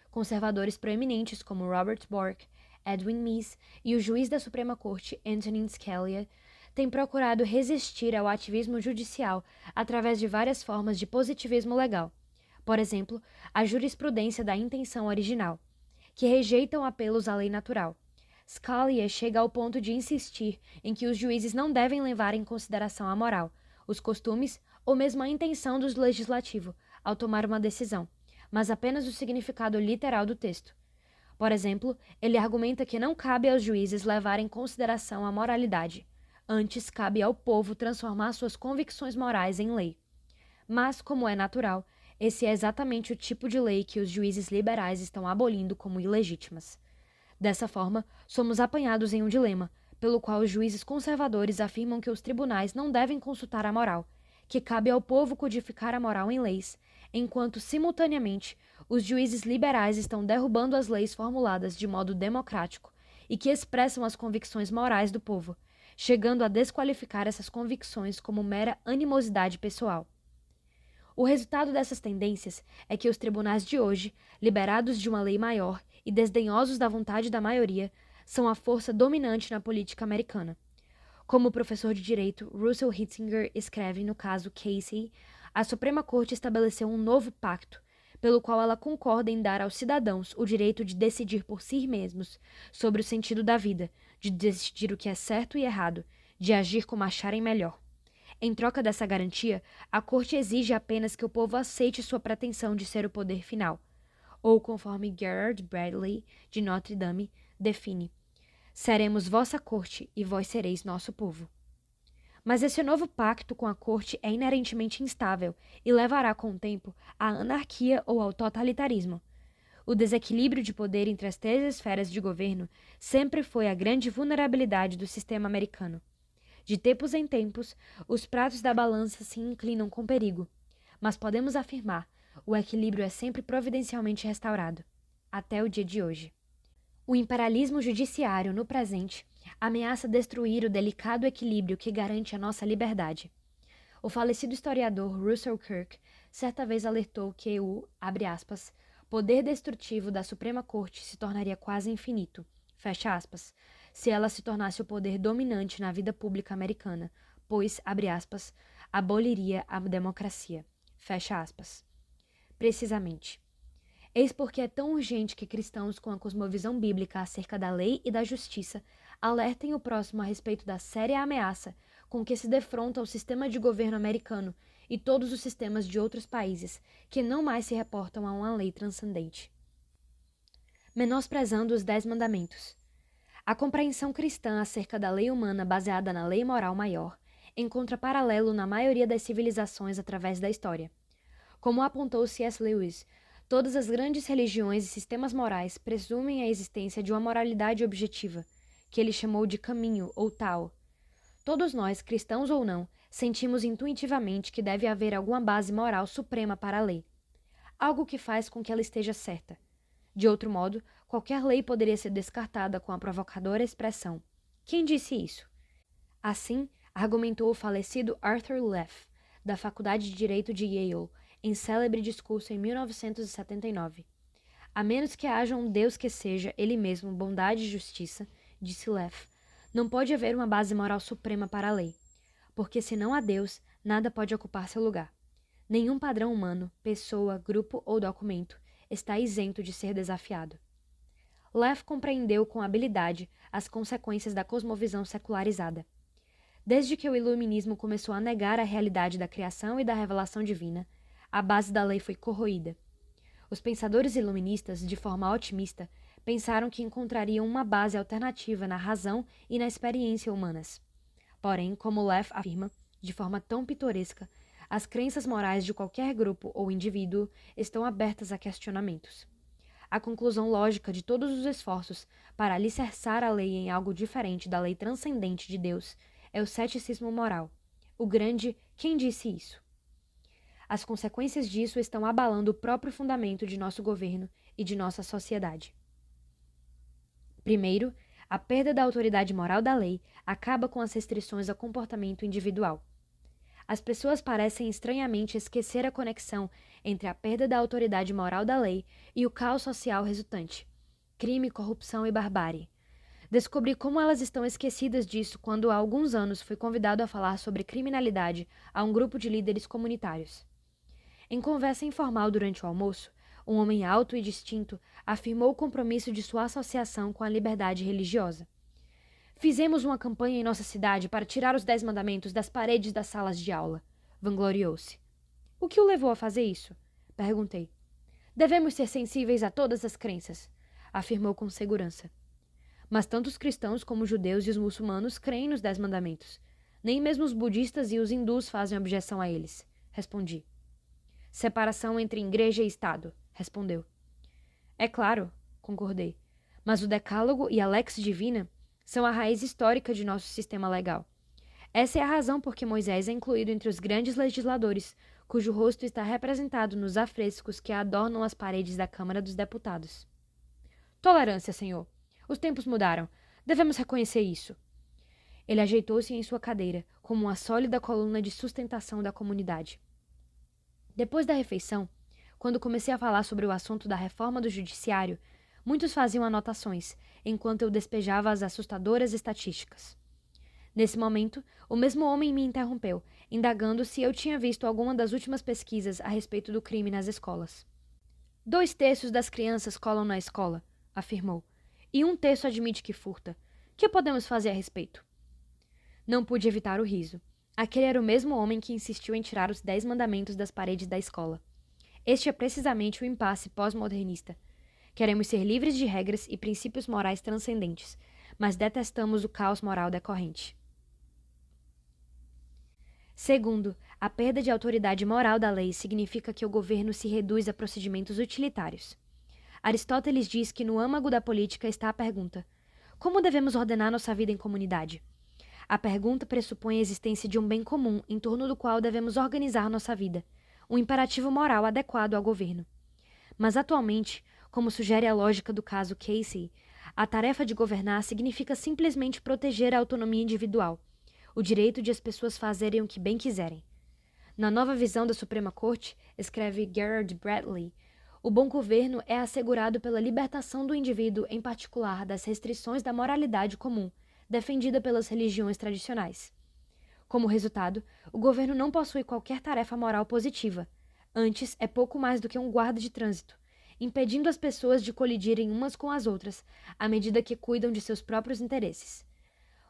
Conservadores proeminentes como Robert Bork, Edwin Meese e o juiz da Suprema Corte Antonin Scalia têm procurado resistir ao ativismo judicial através de várias formas de positivismo legal. Por exemplo, a jurisprudência da intenção original, que rejeitam apelos à lei natural. Scalia chega ao ponto de insistir em que os juízes não devem levar em consideração a moral, os costumes ou mesmo a intenção do legislativo ao tomar uma decisão, mas apenas o significado literal do texto. Por exemplo, ele argumenta que não cabe aos juízes levar em consideração a moralidade. Antes, cabe ao povo transformar suas convicções morais em lei. Mas, como é natural, esse é exatamente o tipo de lei que os juízes liberais estão abolindo como ilegítimas. Dessa forma, somos apanhados em um dilema, pelo qual os juízes conservadores afirmam que os tribunais não devem consultar a moral, que cabe ao povo codificar a moral em leis, enquanto, simultaneamente, os juízes liberais estão derrubando as leis formuladas de modo democrático e que expressam as convicções morais do povo, chegando a desqualificar essas convicções como mera animosidade pessoal. O resultado dessas tendências é que os tribunais de hoje, liberados de uma lei maior e desdenhosos da vontade da maioria, são a força dominante na política americana. Como o professor de direito Russell Hitzinger escreve no caso Casey, a Suprema Corte estabeleceu um novo pacto, pelo qual ela concorda em dar aos cidadãos o direito de decidir por si mesmos sobre o sentido da vida, de decidir o que é certo e errado, de agir como acharem melhor. Em troca dessa garantia, a Corte exige apenas que o povo aceite sua pretensão de ser o poder final. Ou, conforme Gerard Bradley, de Notre Dame, define: seremos vossa corte e vós sereis nosso povo. Mas esse novo pacto com a corte é inerentemente instável e levará com o tempo à anarquia ou ao totalitarismo. O desequilíbrio de poder entre as três esferas de governo sempre foi a grande vulnerabilidade do sistema americano. De tempos em tempos, os pratos da balança se inclinam com perigo, mas podemos afirmar, o equilíbrio é sempre providencialmente restaurado, até o dia de hoje. O imperialismo judiciário, no presente, ameaça destruir o delicado equilíbrio que garante a nossa liberdade. O falecido historiador Russell Kirk certa vez alertou que o, abre aspas, poder destrutivo da Suprema Corte se tornaria quase infinito, fecha aspas, se ela se tornasse o poder dominante na vida pública americana, pois, abre aspas, aboliria a democracia, fecha aspas. Precisamente. Eis porque é tão urgente que cristãos com a cosmovisão bíblica acerca da lei e da justiça alertem o próximo a respeito da séria ameaça com que se defronta o sistema de governo americano e todos os sistemas de outros países que não mais se reportam a uma lei transcendente. Menosprezando os 10 mandamentos. A compreensão cristã acerca da lei humana baseada na lei moral maior encontra paralelo na maioria das civilizações através da história. Como apontou C.S. Lewis, todas as grandes religiões e sistemas morais presumem a existência de uma moralidade objetiva, que ele chamou de caminho ou Tao. Todos nós, cristãos ou não, sentimos intuitivamente que deve haver alguma base moral suprema para a lei, algo que faz com que ela esteja certa. De outro modo, qualquer lei poderia ser descartada com a provocadora expressão: quem disse isso? Assim, argumentou o falecido Arthur Leff, da Faculdade de Direito de Yale, em célebre discurso em 1979. A menos que haja um Deus que seja, ele mesmo, bondade e justiça, disse Leff, não pode haver uma base moral suprema para a lei, porque se não há Deus, nada pode ocupar seu lugar. Nenhum padrão humano, pessoa, grupo ou documento está isento de ser desafiado. Leff compreendeu com habilidade as consequências da cosmovisão secularizada. Desde que o iluminismo começou a negar a realidade da criação e da revelação divina, a base da lei foi corroída. Os pensadores iluministas, de forma otimista, pensaram que encontrariam uma base alternativa na razão e na experiência humanas. Porém, como Leff afirma, de forma tão pitoresca, as crenças morais de qualquer grupo ou indivíduo estão abertas a questionamentos. A conclusão lógica de todos os esforços para alicerçar a lei em algo diferente da lei transcendente de Deus é o ceticismo moral. O grande "quem disse isso?". As consequências disso estão abalando o próprio fundamento de nosso governo e de nossa sociedade. Primeiro, a perda da autoridade moral da lei acaba com as restrições ao comportamento individual. As pessoas parecem estranhamente esquecer a conexão entre a perda da autoridade moral da lei e o caos social resultante: crime, corrupção e barbárie. Descobri como elas estão esquecidas disso quando há alguns anos fui convidado a falar sobre criminalidade a um grupo de líderes comunitários. Em conversa informal durante o almoço, um homem alto e distinto afirmou o compromisso de sua associação com a liberdade religiosa. Fizemos uma campanha em nossa cidade para tirar os 10 mandamentos das paredes das salas de aula, vangloriou-se. O que o levou a fazer isso? Perguntei. Devemos ser sensíveis a todas as crenças, afirmou com segurança. Mas tanto os cristãos como os judeus e os muçulmanos creem nos 10 mandamentos. Nem mesmo os budistas e os hindus fazem objeção a eles, respondi. Separação entre igreja e Estado, respondeu. É claro, concordei, mas o Decálogo e a Lex Divina são a raiz histórica de nosso sistema legal. Essa é a razão por que Moisés é incluído entre os grandes legisladores, cujo rosto está representado nos afrescos que adornam as paredes da Câmara dos Deputados. Tolerância, senhor. Os tempos mudaram. Devemos reconhecer isso. Ele ajeitou-se em sua cadeira, como uma sólida coluna de sustentação da comunidade. Depois da refeição, quando comecei a falar sobre o assunto da reforma do judiciário, muitos faziam anotações, enquanto eu despejava as assustadoras estatísticas. Nesse momento, o mesmo homem me interrompeu, indagando se eu tinha visto alguma das últimas pesquisas a respeito do crime nas escolas. 2/3 das crianças colam na escola, afirmou, e 1/3 admite que furta. Que podemos fazer a respeito? Não pude evitar o riso. Aquele era o mesmo homem que insistiu em tirar os 10 mandamentos das paredes da escola. Este é precisamente o impasse pós-modernista. Queremos ser livres de regras e princípios morais transcendentes, mas detestamos o caos moral decorrente. Segundo, a perda de autoridade moral da lei significa que o governo se reduz a procedimentos utilitários. Aristóteles diz que no âmago da política está a pergunta: como devemos ordenar nossa vida em comunidade? A pergunta pressupõe a existência de um bem comum em torno do qual devemos organizar nossa vida, um imperativo moral adequado ao governo. Mas atualmente, como sugere a lógica do caso Casey, a tarefa de governar significa simplesmente proteger a autonomia individual, o direito de as pessoas fazerem o que bem quiserem. Na nova visão da Suprema Corte, escreve Gerard Bradley, o bom governo é assegurado pela libertação do indivíduo, em particular das restrições da moralidade comum, defendida pelas religiões tradicionais. Como resultado, o governo não possui qualquer tarefa moral positiva. Antes, é pouco mais do que um guarda de trânsito, impedindo as pessoas de colidirem umas com as outras, à medida que cuidam de seus próprios interesses.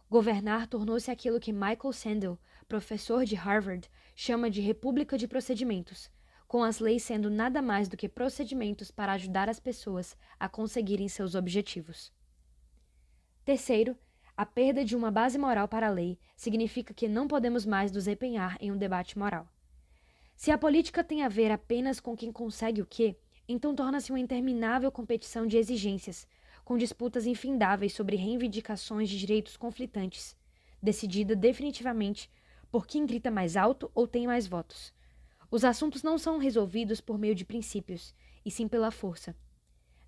Governar tornou-se aquilo que Michael Sandel, professor de Harvard, chama de república de procedimentos, com as leis sendo nada mais do que procedimentos para ajudar as pessoas a conseguirem seus objetivos. Terceiro, a perda de uma base moral para a lei significa que não podemos mais nos empenhar em um debate moral. Se a política tem a ver apenas com quem consegue o quê, então torna-se uma interminável competição de exigências, com disputas infindáveis sobre reivindicações de direitos conflitantes, decidida definitivamente por quem grita mais alto ou tem mais votos. Os assuntos não são resolvidos por meio de princípios, e sim pela força.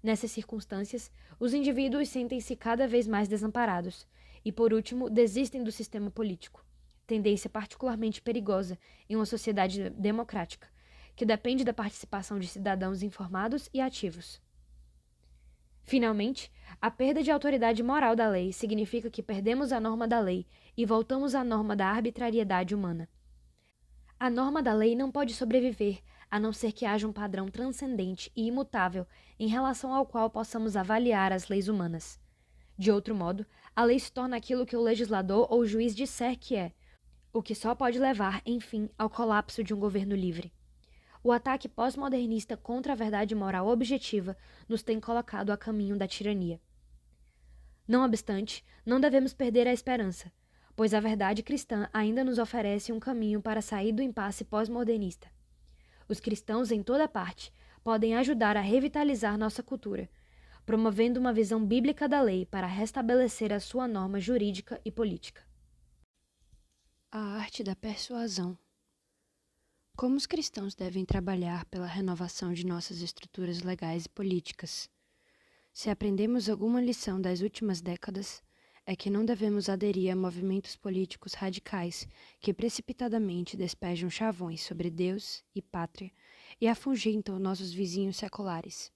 Nessas circunstâncias, os indivíduos sentem-se cada vez mais desamparados e, por último, desistem do sistema político, tendência particularmente perigosa em uma sociedade democrática, que depende da participação de cidadãos informados e ativos. Finalmente, a perda de autoridade moral da lei significa que perdemos a norma da lei e voltamos à norma da arbitrariedade humana. A norma da lei não pode sobreviver, a não ser que haja um padrão transcendente e imutável em relação ao qual possamos avaliar as leis humanas. De outro modo, a lei se torna aquilo que o legislador ou juiz disser que é, o que só pode levar, enfim, ao colapso de um governo livre. O ataque pós-modernista contra a verdade moral objetiva nos tem colocado a caminho da tirania. Não obstante, não devemos perder a esperança, pois a verdade cristã ainda nos oferece um caminho para sair do impasse pós-modernista. Os cristãos em toda parte podem ajudar a revitalizar nossa cultura, promovendo uma visão bíblica da lei para restabelecer a sua norma jurídica e política. A arte da persuasão. Como os cristãos devem trabalhar pela renovação de nossas estruturas legais e políticas? Se aprendemos alguma lição das últimas décadas, é que não devemos aderir a movimentos políticos radicais que precipitadamente despejam chavões sobre Deus e pátria e afugentam nossos vizinhos seculares.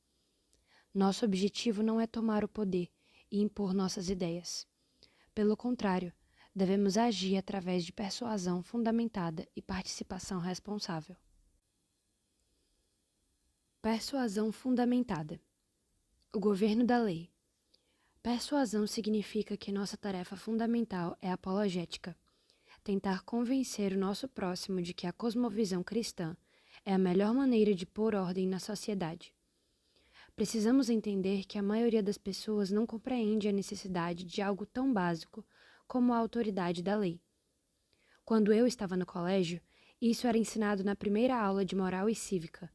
Nosso objetivo não é tomar o poder e impor nossas ideias. Pelo contrário, devemos agir através de persuasão fundamentada e participação responsável. Persuasão fundamentada. O governo da lei. Persuasão significa que nossa tarefa fundamental é apologética. Tentar convencer o nosso próximo de que a cosmovisão cristã é a melhor maneira de pôr ordem na sociedade. Precisamos entender que a maioria das pessoas não compreende a necessidade de algo tão básico como a autoridade da lei. Quando eu estava no colégio, isso era ensinado na primeira aula de moral e cívica.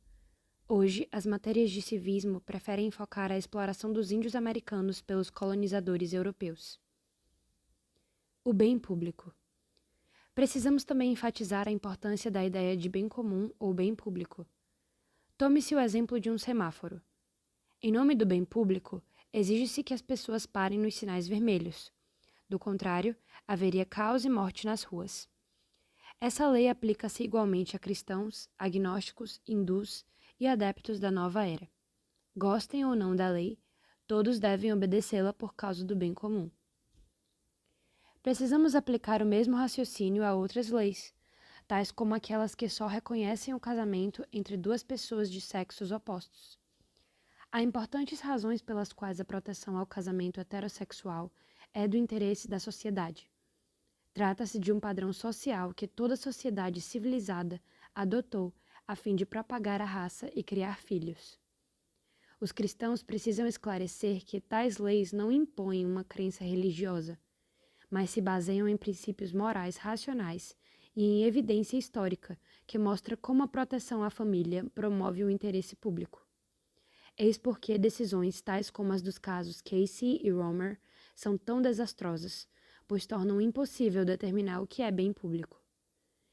Hoje, as matérias de civismo preferem focar a exploração dos índios americanos pelos colonizadores europeus. O bem público. Precisamos também enfatizar a importância da ideia de bem comum ou bem público. Tome-se o exemplo de um semáforo. Em nome do bem público, exige-se que as pessoas parem nos sinais vermelhos. Do contrário, haveria caos e morte nas ruas. Essa lei aplica-se igualmente a cristãos, agnósticos, hindus e adeptos da nova era. Gostem ou não da lei, todos devem obedecê-la por causa do bem comum. Precisamos aplicar o mesmo raciocínio a outras leis, tais como aquelas que só reconhecem o casamento entre duas pessoas de sexos opostos. Há importantes razões pelas quais a proteção ao casamento heterossexual é do interesse da sociedade. Trata-se de um padrão social que toda sociedade civilizada adotou a fim de propagar a raça e criar filhos. Os cristãos precisam esclarecer que tais leis não impõem uma crença religiosa, mas se baseiam em princípios morais racionais e em evidência histórica que mostra como a proteção à família promove o interesse público. Eis porque decisões tais como as dos casos Casey e Romer são tão desastrosas, pois tornam impossível determinar o que é bem público.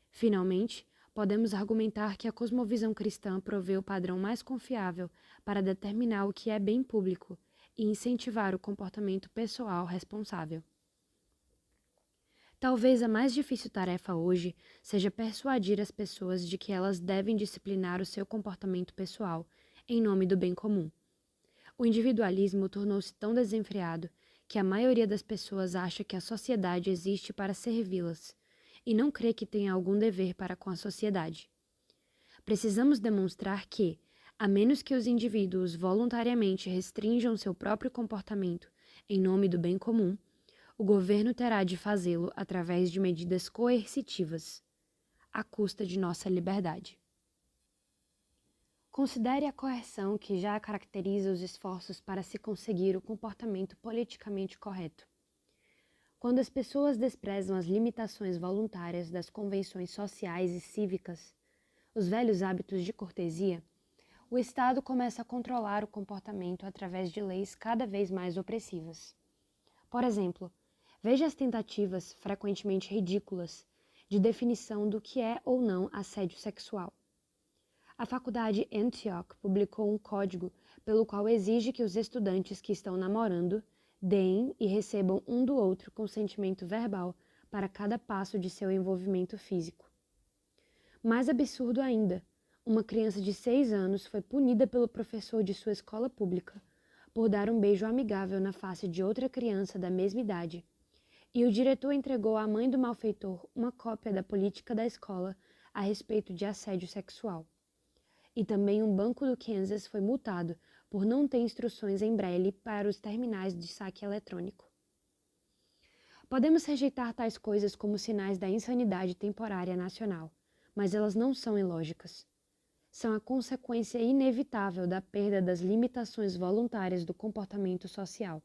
Finalmente, podemos argumentar que a cosmovisão cristã provê o padrão mais confiável para determinar o que é bem público e incentivar o comportamento pessoal responsável. Talvez a mais difícil tarefa hoje seja persuadir as pessoas de que elas devem disciplinar o seu comportamento pessoal em nome do bem comum. O individualismo tornou-se tão desenfreado que a maioria das pessoas acha que a sociedade existe para servi-las e não crê que tenha algum dever para com a sociedade. Precisamos demonstrar que, a menos que os indivíduos voluntariamente restringam seu próprio comportamento em nome do bem comum, o governo terá de fazê-lo através de medidas coercitivas, à custa de nossa liberdade. Considere a coerção que já caracteriza os esforços para se conseguir o comportamento politicamente correto. Quando as pessoas desprezam as limitações voluntárias das convenções sociais e cívicas, os velhos hábitos de cortesia, o Estado começa a controlar o comportamento através de leis cada vez mais opressivas. Por exemplo, veja as tentativas, frequentemente ridículas, de definição do que é ou não assédio sexual. A faculdade Antioch publicou um código pelo qual exige que os estudantes que estão namorando deem e recebam um do outro consentimento verbal para cada passo de seu envolvimento físico. Mais absurdo ainda, uma criança de 6 anos foi punida pelo professor de sua escola pública por dar um beijo amigável na face de outra criança da mesma idade, e o diretor entregou à mãe do malfeitor uma cópia da política da escola a respeito de assédio sexual. E também um banco do Kansas foi multado por não ter instruções em braille para os terminais de saque eletrônico. Podemos rejeitar tais coisas como sinais da insanidade temporária nacional, mas elas não são ilógicas. São a consequência inevitável da perda das limitações voluntárias do comportamento social.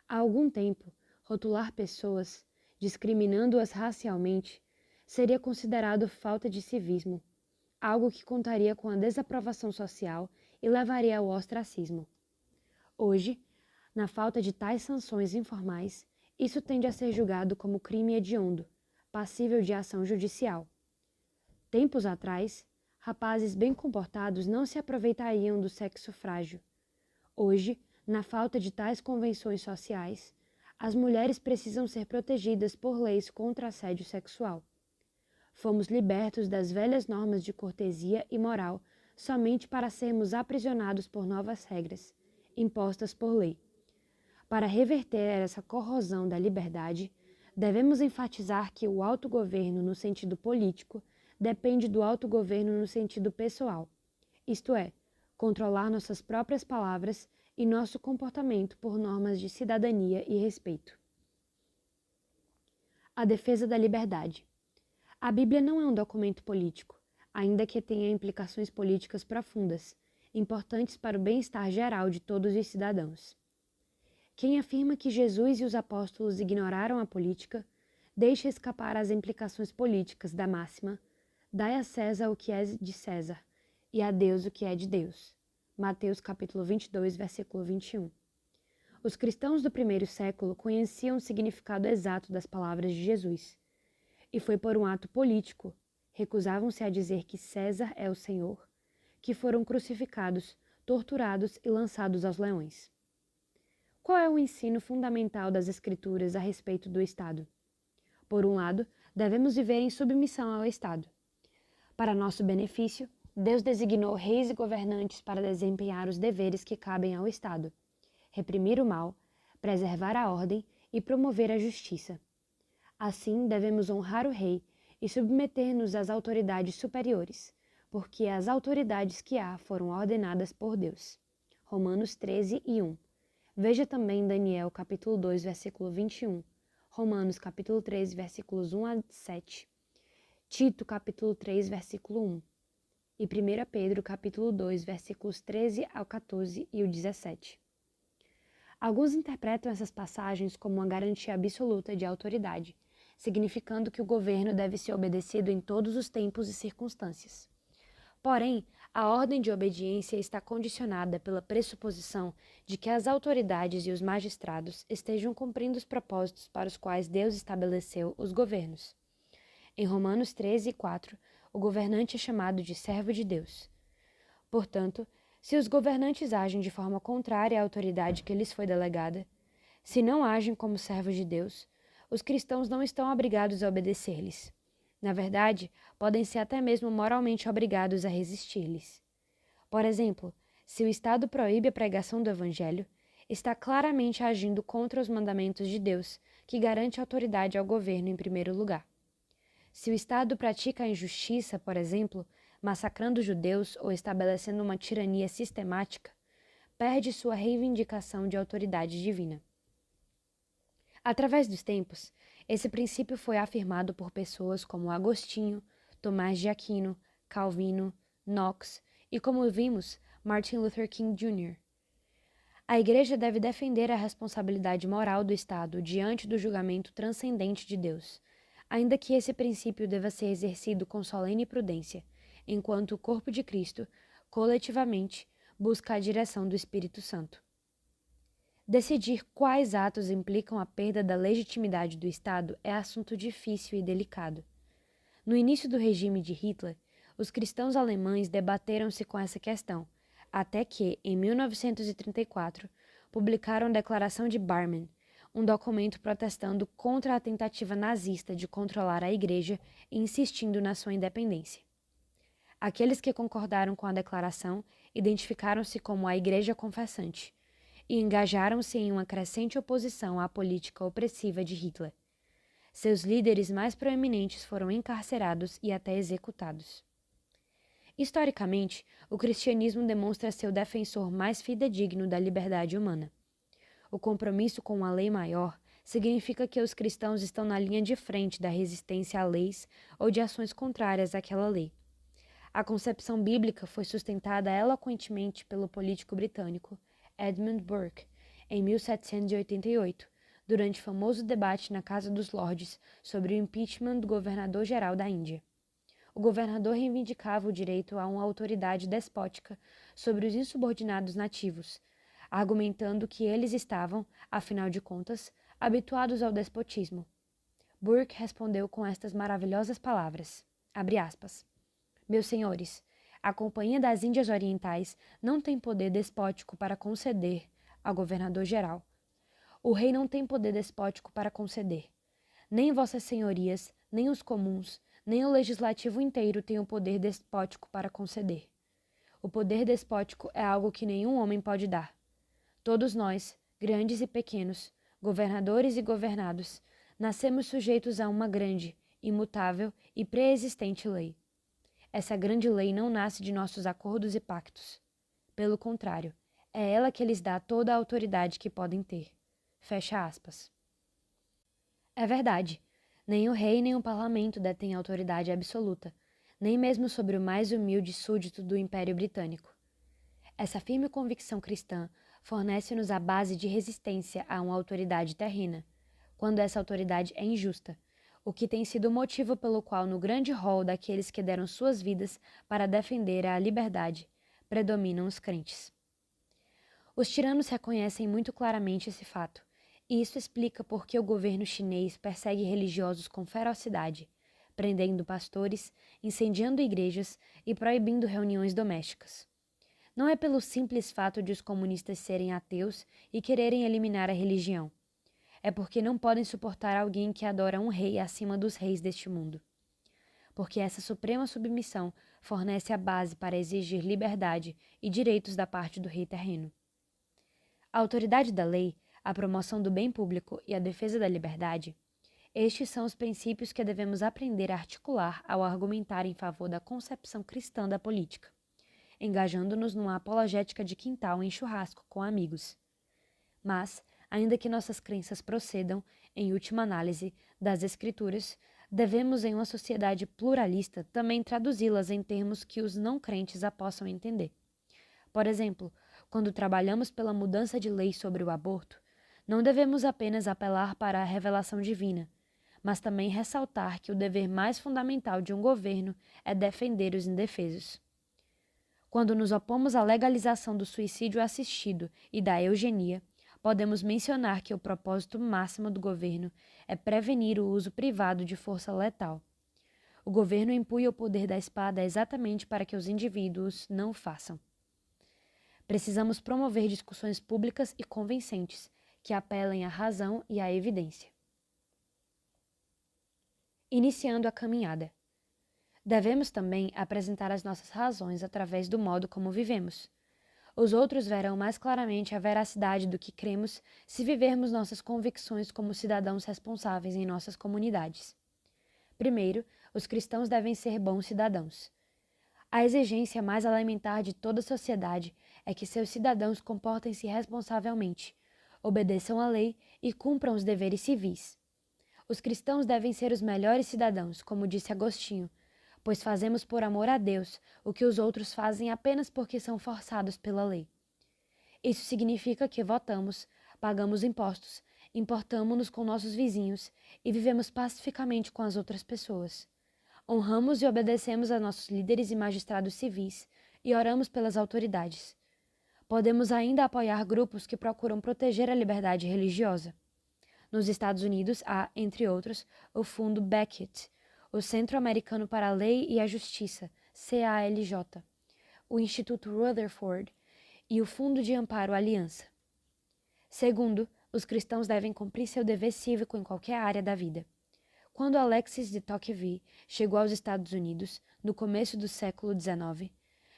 Há algum tempo, rotular pessoas, discriminando-as racialmente, seria considerado falta de civismo, algo que contaria com a desaprovação social e levaria ao ostracismo. Hoje, na falta de tais sanções informais, isso tende a ser julgado como crime hediondo, passível de ação judicial. Tempos atrás, rapazes bem comportados não se aproveitariam do sexo frágil. Hoje, na falta de tais convenções sociais, as mulheres precisam ser protegidas por leis contra assédio sexual. Fomos libertos das velhas normas de cortesia e moral somente para sermos aprisionados por novas regras, impostas por lei. Para reverter essa corrosão da liberdade, devemos enfatizar que o autogoverno no sentido político depende do autogoverno no sentido pessoal, isto é, controlar nossas próprias palavras e nosso comportamento por normas de cidadania e respeito. A defesa da liberdade. A Bíblia não é um documento político, ainda que tenha implicações políticas profundas, importantes para o bem-estar geral de todos os cidadãos. Quem afirma que Jesus e os apóstolos ignoraram a política, deixa escapar as implicações políticas da máxima: dai a César o que é de César, e a Deus o que é de Deus. Mateus capítulo 22, versículo 21. Os cristãos do primeiro século conheciam o significado exato das palavras de Jesus, e foi por um ato político, recusavam-se a dizer que César é o Senhor, que foram crucificados, torturados e lançados aos leões. Qual é o ensino fundamental das Escrituras a respeito do Estado? Por um lado, devemos viver em submissão ao Estado. Para nosso benefício, Deus designou reis e governantes para desempenhar os deveres que cabem ao Estado: reprimir o mal, preservar a ordem e promover a justiça. Assim, devemos honrar o rei e submeter-nos às autoridades superiores, porque as autoridades que há foram ordenadas por Deus. Romanos 13 e 1. Veja também Daniel capítulo 2, versículo 21, Romanos capítulo 13, versículos 1 a 7, Tito capítulo 3, versículo 1 e 1 Pedro capítulo 2, versículos 13 ao 14 e o 17. Alguns interpretam essas passagens como uma garantia absoluta de autoridade, significando que o governo deve ser obedecido em todos os tempos e circunstâncias. Porém, a ordem de obediência está condicionada pela pressuposição de que as autoridades e os magistrados estejam cumprindo os propósitos para os quais Deus estabeleceu os governos. Em Romanos 13, 4, o governante é chamado de servo de Deus. Portanto, se os governantes agem de forma contrária à autoridade que lhes foi delegada, se não agem como servos de Deus, os cristãos não estão obrigados a obedecer-lhes. Na verdade, podem ser até mesmo moralmente obrigados a resistir-lhes. Por exemplo, se o Estado proíbe a pregação do Evangelho, está claramente agindo contra os mandamentos de Deus, que garante autoridade ao governo em primeiro lugar. Se o Estado pratica a injustiça, por exemplo, massacrando judeus ou estabelecendo uma tirania sistemática, perde sua reivindicação de autoridade divina. Através dos tempos, esse princípio foi afirmado por pessoas como Agostinho, Tomás de Aquino, Calvino, Knox e, como vimos, Martin Luther King Jr. A Igreja deve defender a responsabilidade moral do Estado diante do julgamento transcendente de Deus, ainda que esse princípio deva ser exercido com solene prudência, enquanto o corpo de Cristo, coletivamente, busca a direção do Espírito Santo. Decidir quais atos implicam a perda da legitimidade do Estado é assunto difícil e delicado. No início do regime de Hitler, os cristãos alemães debateram-se com essa questão, até que, em 1934, publicaram a Declaração de Barmen, um documento protestando contra a tentativa nazista de controlar a Igreja e insistindo na sua independência. Aqueles que concordaram com a declaração identificaram-se como a Igreja Confessante e engajaram-se em uma crescente oposição à política opressiva de Hitler. Seus líderes mais proeminentes foram encarcerados e até executados. Historicamente, o cristianismo demonstra ser o defensor mais fidedigno da liberdade humana. O compromisso com uma lei maior significa que os cristãos estão na linha de frente da resistência a leis ou de ações contrárias àquela lei. A concepção bíblica foi sustentada eloquentemente pelo político britânico Edmund Burke em 1788, durante o famoso debate na Casa dos Lordes sobre o impeachment do governador-geral da Índia. O governador reivindicava o direito a uma autoridade despótica sobre os insubordinados nativos, argumentando que eles estavam, afinal de contas, habituados ao despotismo. Burke respondeu com estas maravilhosas palavras, abre aspas, meus senhores, a Companhia das Índias Orientais não tem poder despótico para conceder ao governador-geral. O rei não tem poder despótico para conceder. Nem vossas senhorias, nem os comuns, nem o legislativo inteiro têm o poder despótico para conceder. O poder despótico é algo que nenhum homem pode dar. Todos nós, grandes e pequenos, governadores e governados, nascemos sujeitos a uma grande, imutável e preexistente lei. Essa grande lei não nasce de nossos acordos e pactos. Pelo contrário, é ela que lhes dá toda a autoridade que podem ter. Fecha aspas. É verdade. Nem o rei nem o parlamento detêm autoridade absoluta, nem mesmo sobre o mais humilde súdito do Império Britânico. Essa firme convicção cristã fornece-nos a base de resistência a uma autoridade terrena, quando essa autoridade é injusta, o que tem sido o motivo pelo qual, no grande rol daqueles que deram suas vidas para defender a liberdade, predominam os crentes. Os tiranos reconhecem muito claramente esse fato, e isso explica por que o governo chinês persegue religiosos com ferocidade, prendendo pastores, incendiando igrejas e proibindo reuniões domésticas. Não é pelo simples fato de os comunistas serem ateus e quererem eliminar a religião. É porque não podem suportar alguém que adora um rei acima dos reis deste mundo. Porque essa suprema submissão fornece a base para exigir liberdade e direitos da parte do rei terreno. A autoridade da lei, a promoção do bem público e a defesa da liberdade, estes são os princípios que devemos aprender a articular ao argumentar em favor da concepção cristã da política, engajando-nos numa apologética de quintal em churrasco com amigos. Mas, ainda que nossas crenças procedam, em última análise, das Escrituras, devemos, em uma sociedade pluralista, também traduzi-las em termos que os não-crentes a possam entender. Por exemplo, quando trabalhamos pela mudança de lei sobre o aborto, não devemos apenas apelar para a revelação divina, mas também ressaltar que o dever mais fundamental de um governo é defender os indefesos. Quando nos opomos à legalização do suicídio assistido e da eugenia, podemos mencionar que o propósito máximo do governo é prevenir o uso privado de força letal. O governo empunha o poder da espada exatamente para que os indivíduos não o façam. Precisamos promover discussões públicas e convincentes, que apelem à razão e à evidência. Iniciando a caminhada. Devemos também apresentar as nossas razões através do modo como vivemos. Os outros verão mais claramente a veracidade do que cremos se vivermos nossas convicções como cidadãos responsáveis em nossas comunidades. Primeiro, os cristãos devem ser bons cidadãos. A exigência mais elementar de toda a sociedade é que seus cidadãos comportem-se responsavelmente, obedeçam à lei e cumpram os deveres civis. Os cristãos devem ser os melhores cidadãos, como disse Agostinho, pois fazemos por amor a Deus o que os outros fazem apenas porque são forçados pela lei. Isso significa que votamos, pagamos impostos, importamo-nos com nossos vizinhos e vivemos pacificamente com as outras pessoas. Honramos e obedecemos a nossos líderes e magistrados civis e oramos pelas autoridades. Podemos ainda apoiar grupos que procuram proteger a liberdade religiosa. Nos Estados Unidos há, entre outros, o Fundo Beckett, o Centro Americano para a Lei e a Justiça, CALJ, o Instituto Rutherford e o Fundo de Amparo Aliança. Segundo, os cristãos devem cumprir seu dever cívico em qualquer área da vida. Quando Alexis de Tocqueville chegou aos Estados Unidos, no começo do século XIX,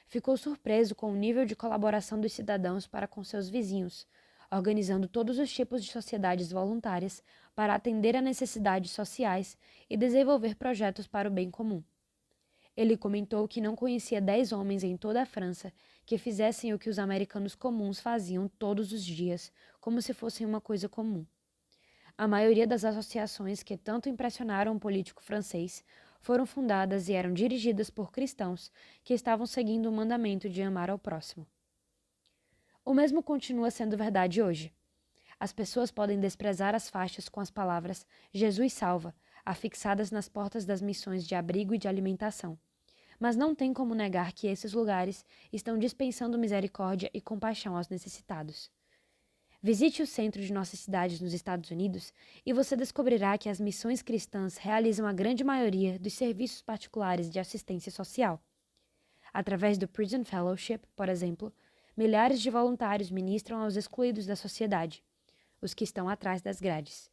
ficou surpreso com o nível de colaboração dos cidadãos para com seus vizinhos, organizando todos os tipos de sociedades voluntárias para atender a necessidades sociais e desenvolver projetos para o bem comum. Ele comentou que não conhecia 10 homens em toda a França que fizessem o que os americanos comuns faziam todos os dias, como se fossem uma coisa comum. A maioria das associações que tanto impressionaram o político francês foram fundadas e eram dirigidas por cristãos que estavam seguindo o mandamento de amar ao próximo. O mesmo continua sendo verdade hoje. As pessoas podem desprezar as faixas com as palavras "Jesus salva", afixadas nas portas das missões de abrigo e de alimentação. Mas não tem como negar que esses lugares estão dispensando misericórdia e compaixão aos necessitados. Visite o centro de nossas cidades nos Estados Unidos e você descobrirá que as missões cristãs realizam a grande maioria dos serviços particulares de assistência social. Através do Prison Fellowship, por exemplo, milhares de voluntários ministram aos excluídos da sociedade, os que estão atrás das grades.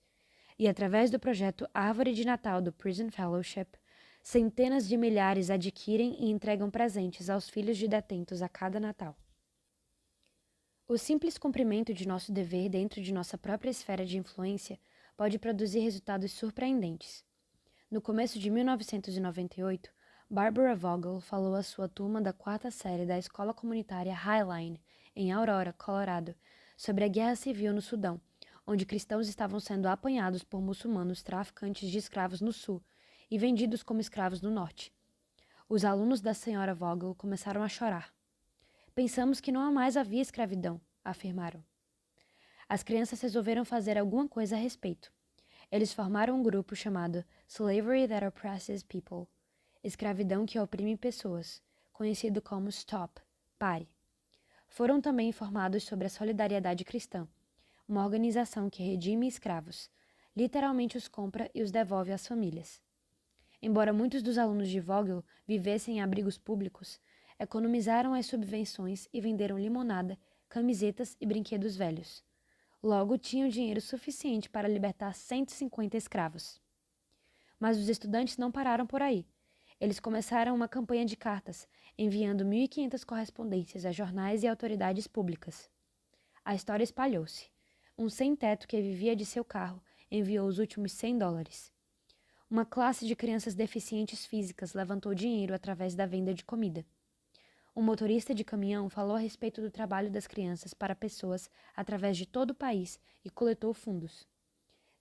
E através do projeto Árvore de Natal do Prison Fellowship, centenas de milhares adquirem e entregam presentes aos filhos de detentos a cada Natal. O simples cumprimento de nosso dever dentro de nossa própria esfera de influência pode produzir resultados surpreendentes. No começo de 1998, Barbara Vogel falou à sua turma da 4ª série da escola comunitária Highline, em Aurora, Colorado, sobre a guerra civil no Sudão, onde cristãos estavam sendo apanhados por muçulmanos traficantes de escravos no sul e vendidos como escravos no norte. Os alunos da senhora Vogel começaram a chorar. Pensamos que não mais havia escravidão, afirmaram. As crianças resolveram fazer alguma coisa a respeito. Eles formaram um grupo chamado Slavery That Oppresses People, escravidão que oprime pessoas, conhecido como STOP, PARE. Foram também informados sobre a Solidariedade Cristã, uma organização que redime escravos, literalmente os compra e os devolve às famílias. Embora muitos dos alunos de Vogel vivessem em abrigos públicos, economizaram as subvenções e venderam limonada, camisetas e brinquedos velhos. Logo, tinham dinheiro suficiente para libertar 150 escravos. Mas os estudantes não pararam por aí. Eles começaram uma campanha de cartas, enviando 1.500 correspondências a jornais e autoridades públicas. A história espalhou-se. Um sem-teto que vivia de seu carro enviou os últimos $100. Uma classe de crianças deficientes físicas levantou dinheiro através da venda de comida. Um motorista de caminhão falou a respeito do trabalho das crianças para pessoas através de todo o país e coletou fundos.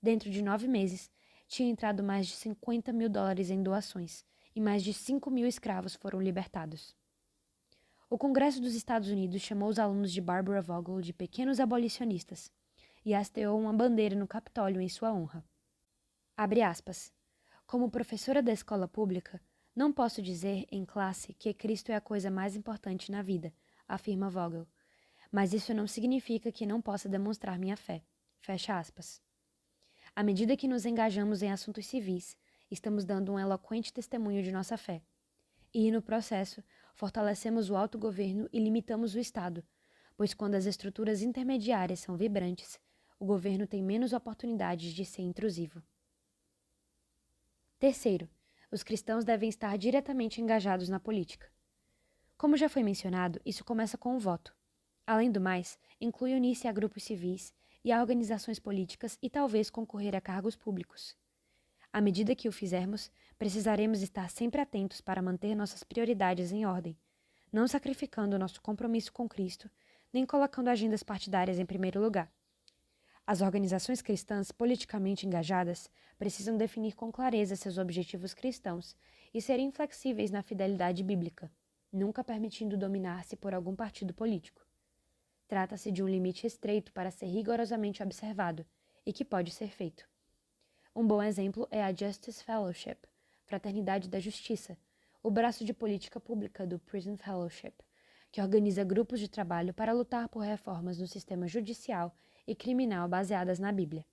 Dentro de 9 meses, tinha entrado mais de $50 mil em doações e mais de 5.000 escravos foram libertados. O Congresso dos Estados Unidos chamou os alunos de Barbara Vogel de pequenos abolicionistas e hasteou uma bandeira no Capitólio em sua honra. Abre aspas. Como professora da escola pública, não posso dizer, em classe, que Cristo é a coisa mais importante na vida, afirma Vogel. Mas isso não significa que não possa demonstrar minha fé. Fecha aspas. À medida que nos engajamos em assuntos civis, estamos dando um eloquente testemunho de nossa fé. E, no processo, fortalecemos o autogoverno e limitamos o Estado, pois quando as estruturas intermediárias são vibrantes, o governo tem menos oportunidades de ser intrusivo. Terceiro, os cristãos devem estar diretamente engajados na política. Como já foi mencionado, isso começa com o voto. Além do mais, inclui unir-se a grupos civis e a organizações políticas e talvez concorrer a cargos públicos. À medida que o fizermos, precisaremos estar sempre atentos para manter nossas prioridades em ordem, não sacrificando nosso compromisso com Cristo, nem colocando agendas partidárias em primeiro lugar. As organizações cristãs politicamente engajadas precisam definir com clareza seus objetivos cristãos e serem inflexíveis na fidelidade bíblica, nunca permitindo dominar-se por algum partido político. Trata-se de um limite estreito para ser rigorosamente observado e que pode ser feito. Um bom exemplo é a Justice Fellowship, Fraternidade da Justiça, o braço de política pública do Prison Fellowship, que organiza grupos de trabalho para lutar por reformas no sistema judicial e criminal baseadas na Bíblia.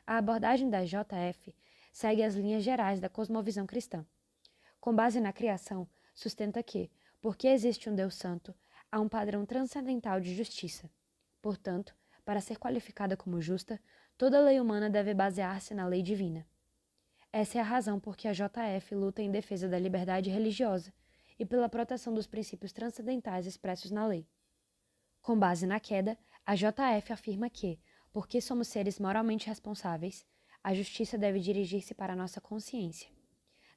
A abordagem da JF segue as linhas gerais da cosmovisão cristã. Com base na criação, sustenta que, porque existe um Deus santo, há um padrão transcendental de justiça. Portanto, para ser qualificada como justa, toda lei humana deve basear-se na lei divina. Essa é a razão por que a JF luta em defesa da liberdade religiosa e pela proteção dos princípios transcendentais expressos na lei. Com base na queda, a JF afirma que, porque somos seres moralmente responsáveis, a justiça deve dirigir-se para a nossa consciência.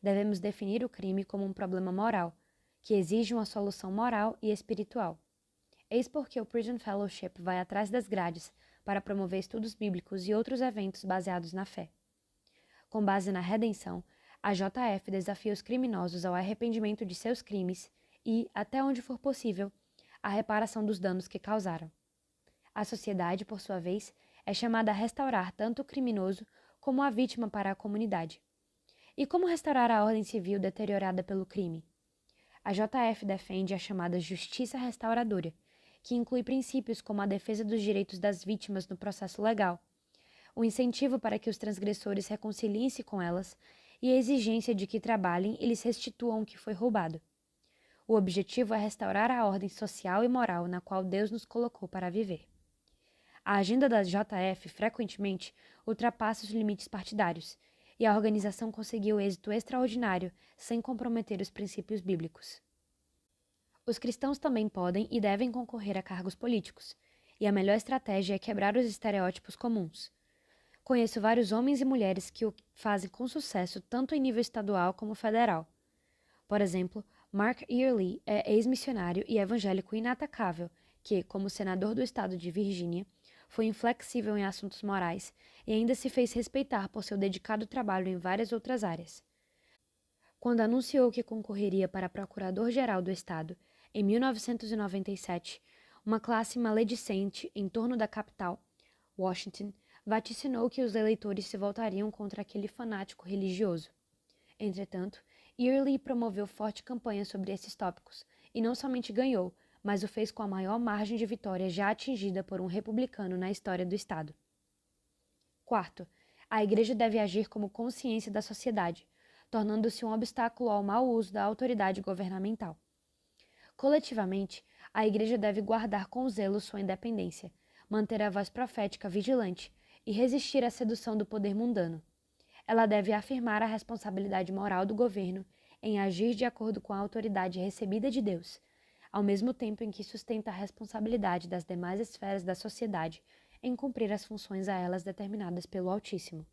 Devemos definir o crime como um problema moral, que exige uma solução moral e espiritual. Eis porque o Prison Fellowship vai atrás das grades para promover estudos bíblicos e outros eventos baseados na fé. Com base na redenção, a JF desafia os criminosos ao arrependimento de seus crimes e, até onde for possível, à reparação dos danos que causaram. A sociedade, por sua vez, é chamada a restaurar tanto o criminoso como a vítima para a comunidade. E como restaurar a ordem civil deteriorada pelo crime? A JF defende a chamada justiça restauradora, que inclui princípios como a defesa dos direitos das vítimas no processo legal, o incentivo para que os transgressores reconciliem-se com elas e a exigência de que trabalhem e lhes restituam o que foi roubado. O objetivo é restaurar a ordem social e moral na qual Deus nos colocou para viver. A agenda da JF frequentemente ultrapassa os limites partidários, e a organização conseguiu êxito extraordinário sem comprometer os princípios bíblicos. Os cristãos também podem e devem concorrer a cargos políticos, e a melhor estratégia é quebrar os estereótipos comuns. Conheço vários homens e mulheres que o fazem com sucesso tanto em nível estadual como federal. Por exemplo, Mark Earley é ex-missionário e evangélico inatacável que, como senador do estado de Virgínia, foi inflexível em assuntos morais e ainda se fez respeitar por seu dedicado trabalho em várias outras áreas. Quando anunciou que concorreria para procurador-geral do estado, em 1997, uma classe maledicente em torno da capital, Washington, vaticinou que os eleitores se voltariam contra aquele fanático religioso. Entretanto, Earley promoveu forte campanha sobre esses tópicos e não somente ganhou, mas o fez com a maior margem de vitória já atingida por um republicano na história do estado. Quarto, a igreja deve agir como consciência da sociedade, tornando-se um obstáculo ao mau uso da autoridade governamental. Coletivamente, a igreja deve guardar com zelo sua independência, manter a voz profética vigilante e resistir à sedução do poder mundano. Ela deve afirmar a responsabilidade moral do governo em agir de acordo com a autoridade recebida de Deus, ao mesmo tempo em que sustenta a responsabilidade das demais esferas da sociedade em cumprir as funções a elas determinadas pelo Altíssimo.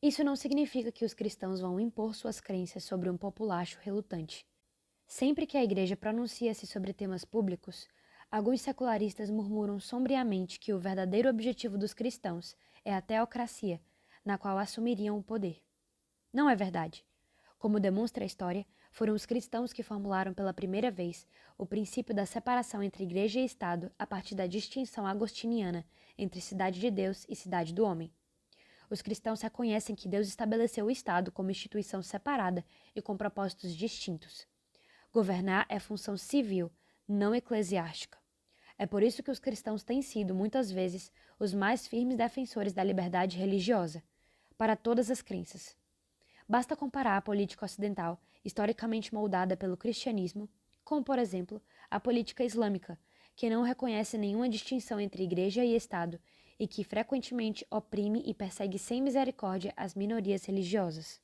Isso não significa que os cristãos vão impor suas crenças sobre um populacho relutante. Sempre que a igreja pronuncia-se sobre temas públicos, alguns secularistas murmuram sombriamente que o verdadeiro objetivo dos cristãos é a teocracia, na qual assumiriam o poder. Não é verdade. Como demonstra a história, foram os cristãos que formularam pela primeira vez o princípio da separação entre igreja e Estado a partir da distinção agostiniana entre cidade de Deus e cidade do homem. Os cristãos reconhecem que Deus estabeleceu o Estado como instituição separada e com propósitos distintos. Governar é função civil, não eclesiástica. É por isso que os cristãos têm sido, muitas vezes, os mais firmes defensores da liberdade religiosa, para todas as crenças. Basta comparar a política ocidental, historicamente moldada pelo cristianismo, com, por exemplo, a política islâmica, que não reconhece nenhuma distinção entre igreja e Estado e que frequentemente oprime e persegue sem misericórdia as minorias religiosas.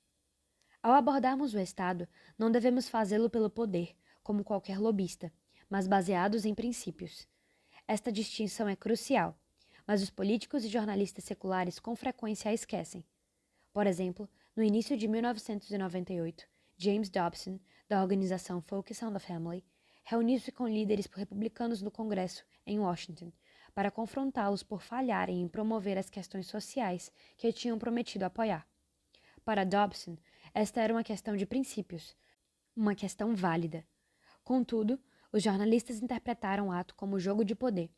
Ao abordarmos o Estado, não devemos fazê-lo pelo poder, como qualquer lobista, mas baseados em princípios. Esta distinção é crucial, mas os políticos e jornalistas seculares com frequência a esquecem. Por exemplo, no início de 1998, James Dobson, da organização Focus on the Family, reuniu-se com líderes republicanos no Congresso, em Washington, para confrontá-los por falharem em promover as questões sociais que tinham prometido apoiar. Para Dobson, esta era uma questão de princípios, uma questão válida. Contudo, os jornalistas interpretaram o ato como jogo de poder,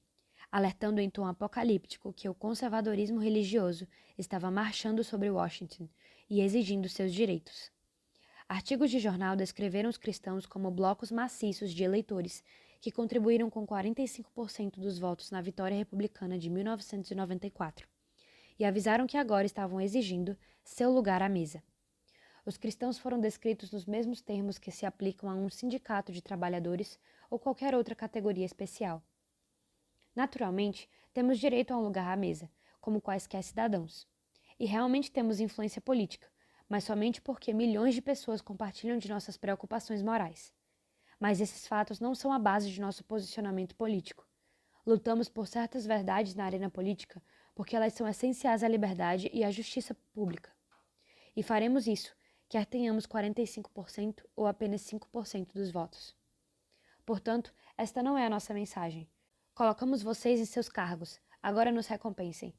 alertando em tom apocalíptico que o conservadorismo religioso estava marchando sobre Washington e exigindo seus direitos. Artigos de jornal descreveram os cristãos como blocos maciços de eleitores que contribuíram com 45% dos votos na vitória republicana de 1994 e avisaram que agora estavam exigindo seu lugar à mesa. Os cristãos foram descritos nos mesmos termos que se aplicam a um sindicato de trabalhadores ou qualquer outra categoria especial. Naturalmente, temos direito a um lugar à mesa, como quaisquer cidadãos. E realmente temos influência política, mas somente porque milhões de pessoas compartilham de nossas preocupações morais. Mas esses fatos não são a base de nosso posicionamento político. Lutamos por certas verdades na arena política porque elas são essenciais à liberdade e à justiça pública. E faremos isso, quer tenhamos 45% ou apenas 5% dos votos. Portanto, esta não é a nossa mensagem. Colocamos vocês em seus cargos, agora nos recompensem.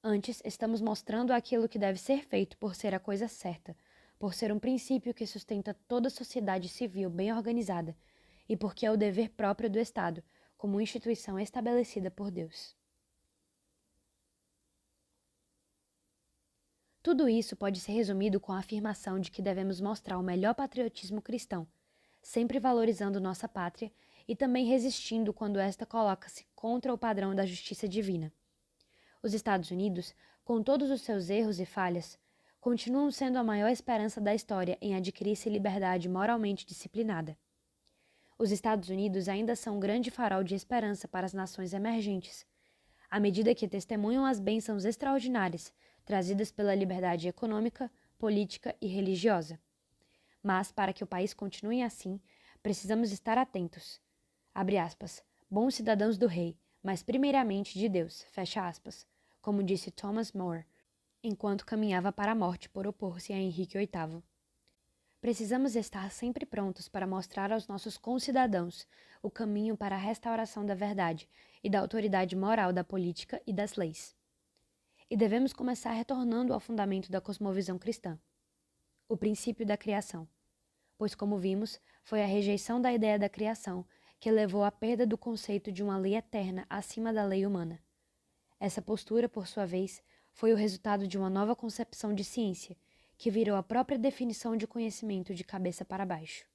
Antes, estamos mostrando aquilo que deve ser feito por ser a coisa certa, por ser um princípio que sustenta toda a sociedade civil bem organizada e porque é o dever próprio do Estado, como instituição estabelecida por Deus. Tudo isso pode ser resumido com a afirmação de que devemos mostrar o melhor patriotismo cristão, sempre valorizando nossa pátria e também resistindo quando esta coloca-se contra o padrão da justiça divina. Os Estados Unidos, com todos os seus erros e falhas, continuam sendo a maior esperança da história em adquirir-se liberdade moralmente disciplinada. Os Estados Unidos ainda são um grande farol de esperança para as nações emergentes, à medida que testemunham as bênçãos extraordinárias trazidas pela liberdade econômica, política e religiosa. Mas, para que o país continue assim, precisamos estar atentos. Abre aspas, bons cidadãos do rei, mas primeiramente de Deus, fecha aspas, como disse Thomas More, enquanto caminhava para a morte por opor-se a Henrique VIII. Precisamos estar sempre prontos para mostrar aos nossos concidadãos o caminho para a restauração da verdade e da autoridade moral da política e das leis. E devemos começar retornando ao fundamento da cosmovisão cristã, o princípio da criação. Pois, como vimos, foi a rejeição da ideia da criação que levou à perda do conceito de uma lei eterna acima da lei humana. Essa postura, por sua vez, foi o resultado de uma nova concepção de ciência, que virou a própria definição de conhecimento de cabeça para baixo.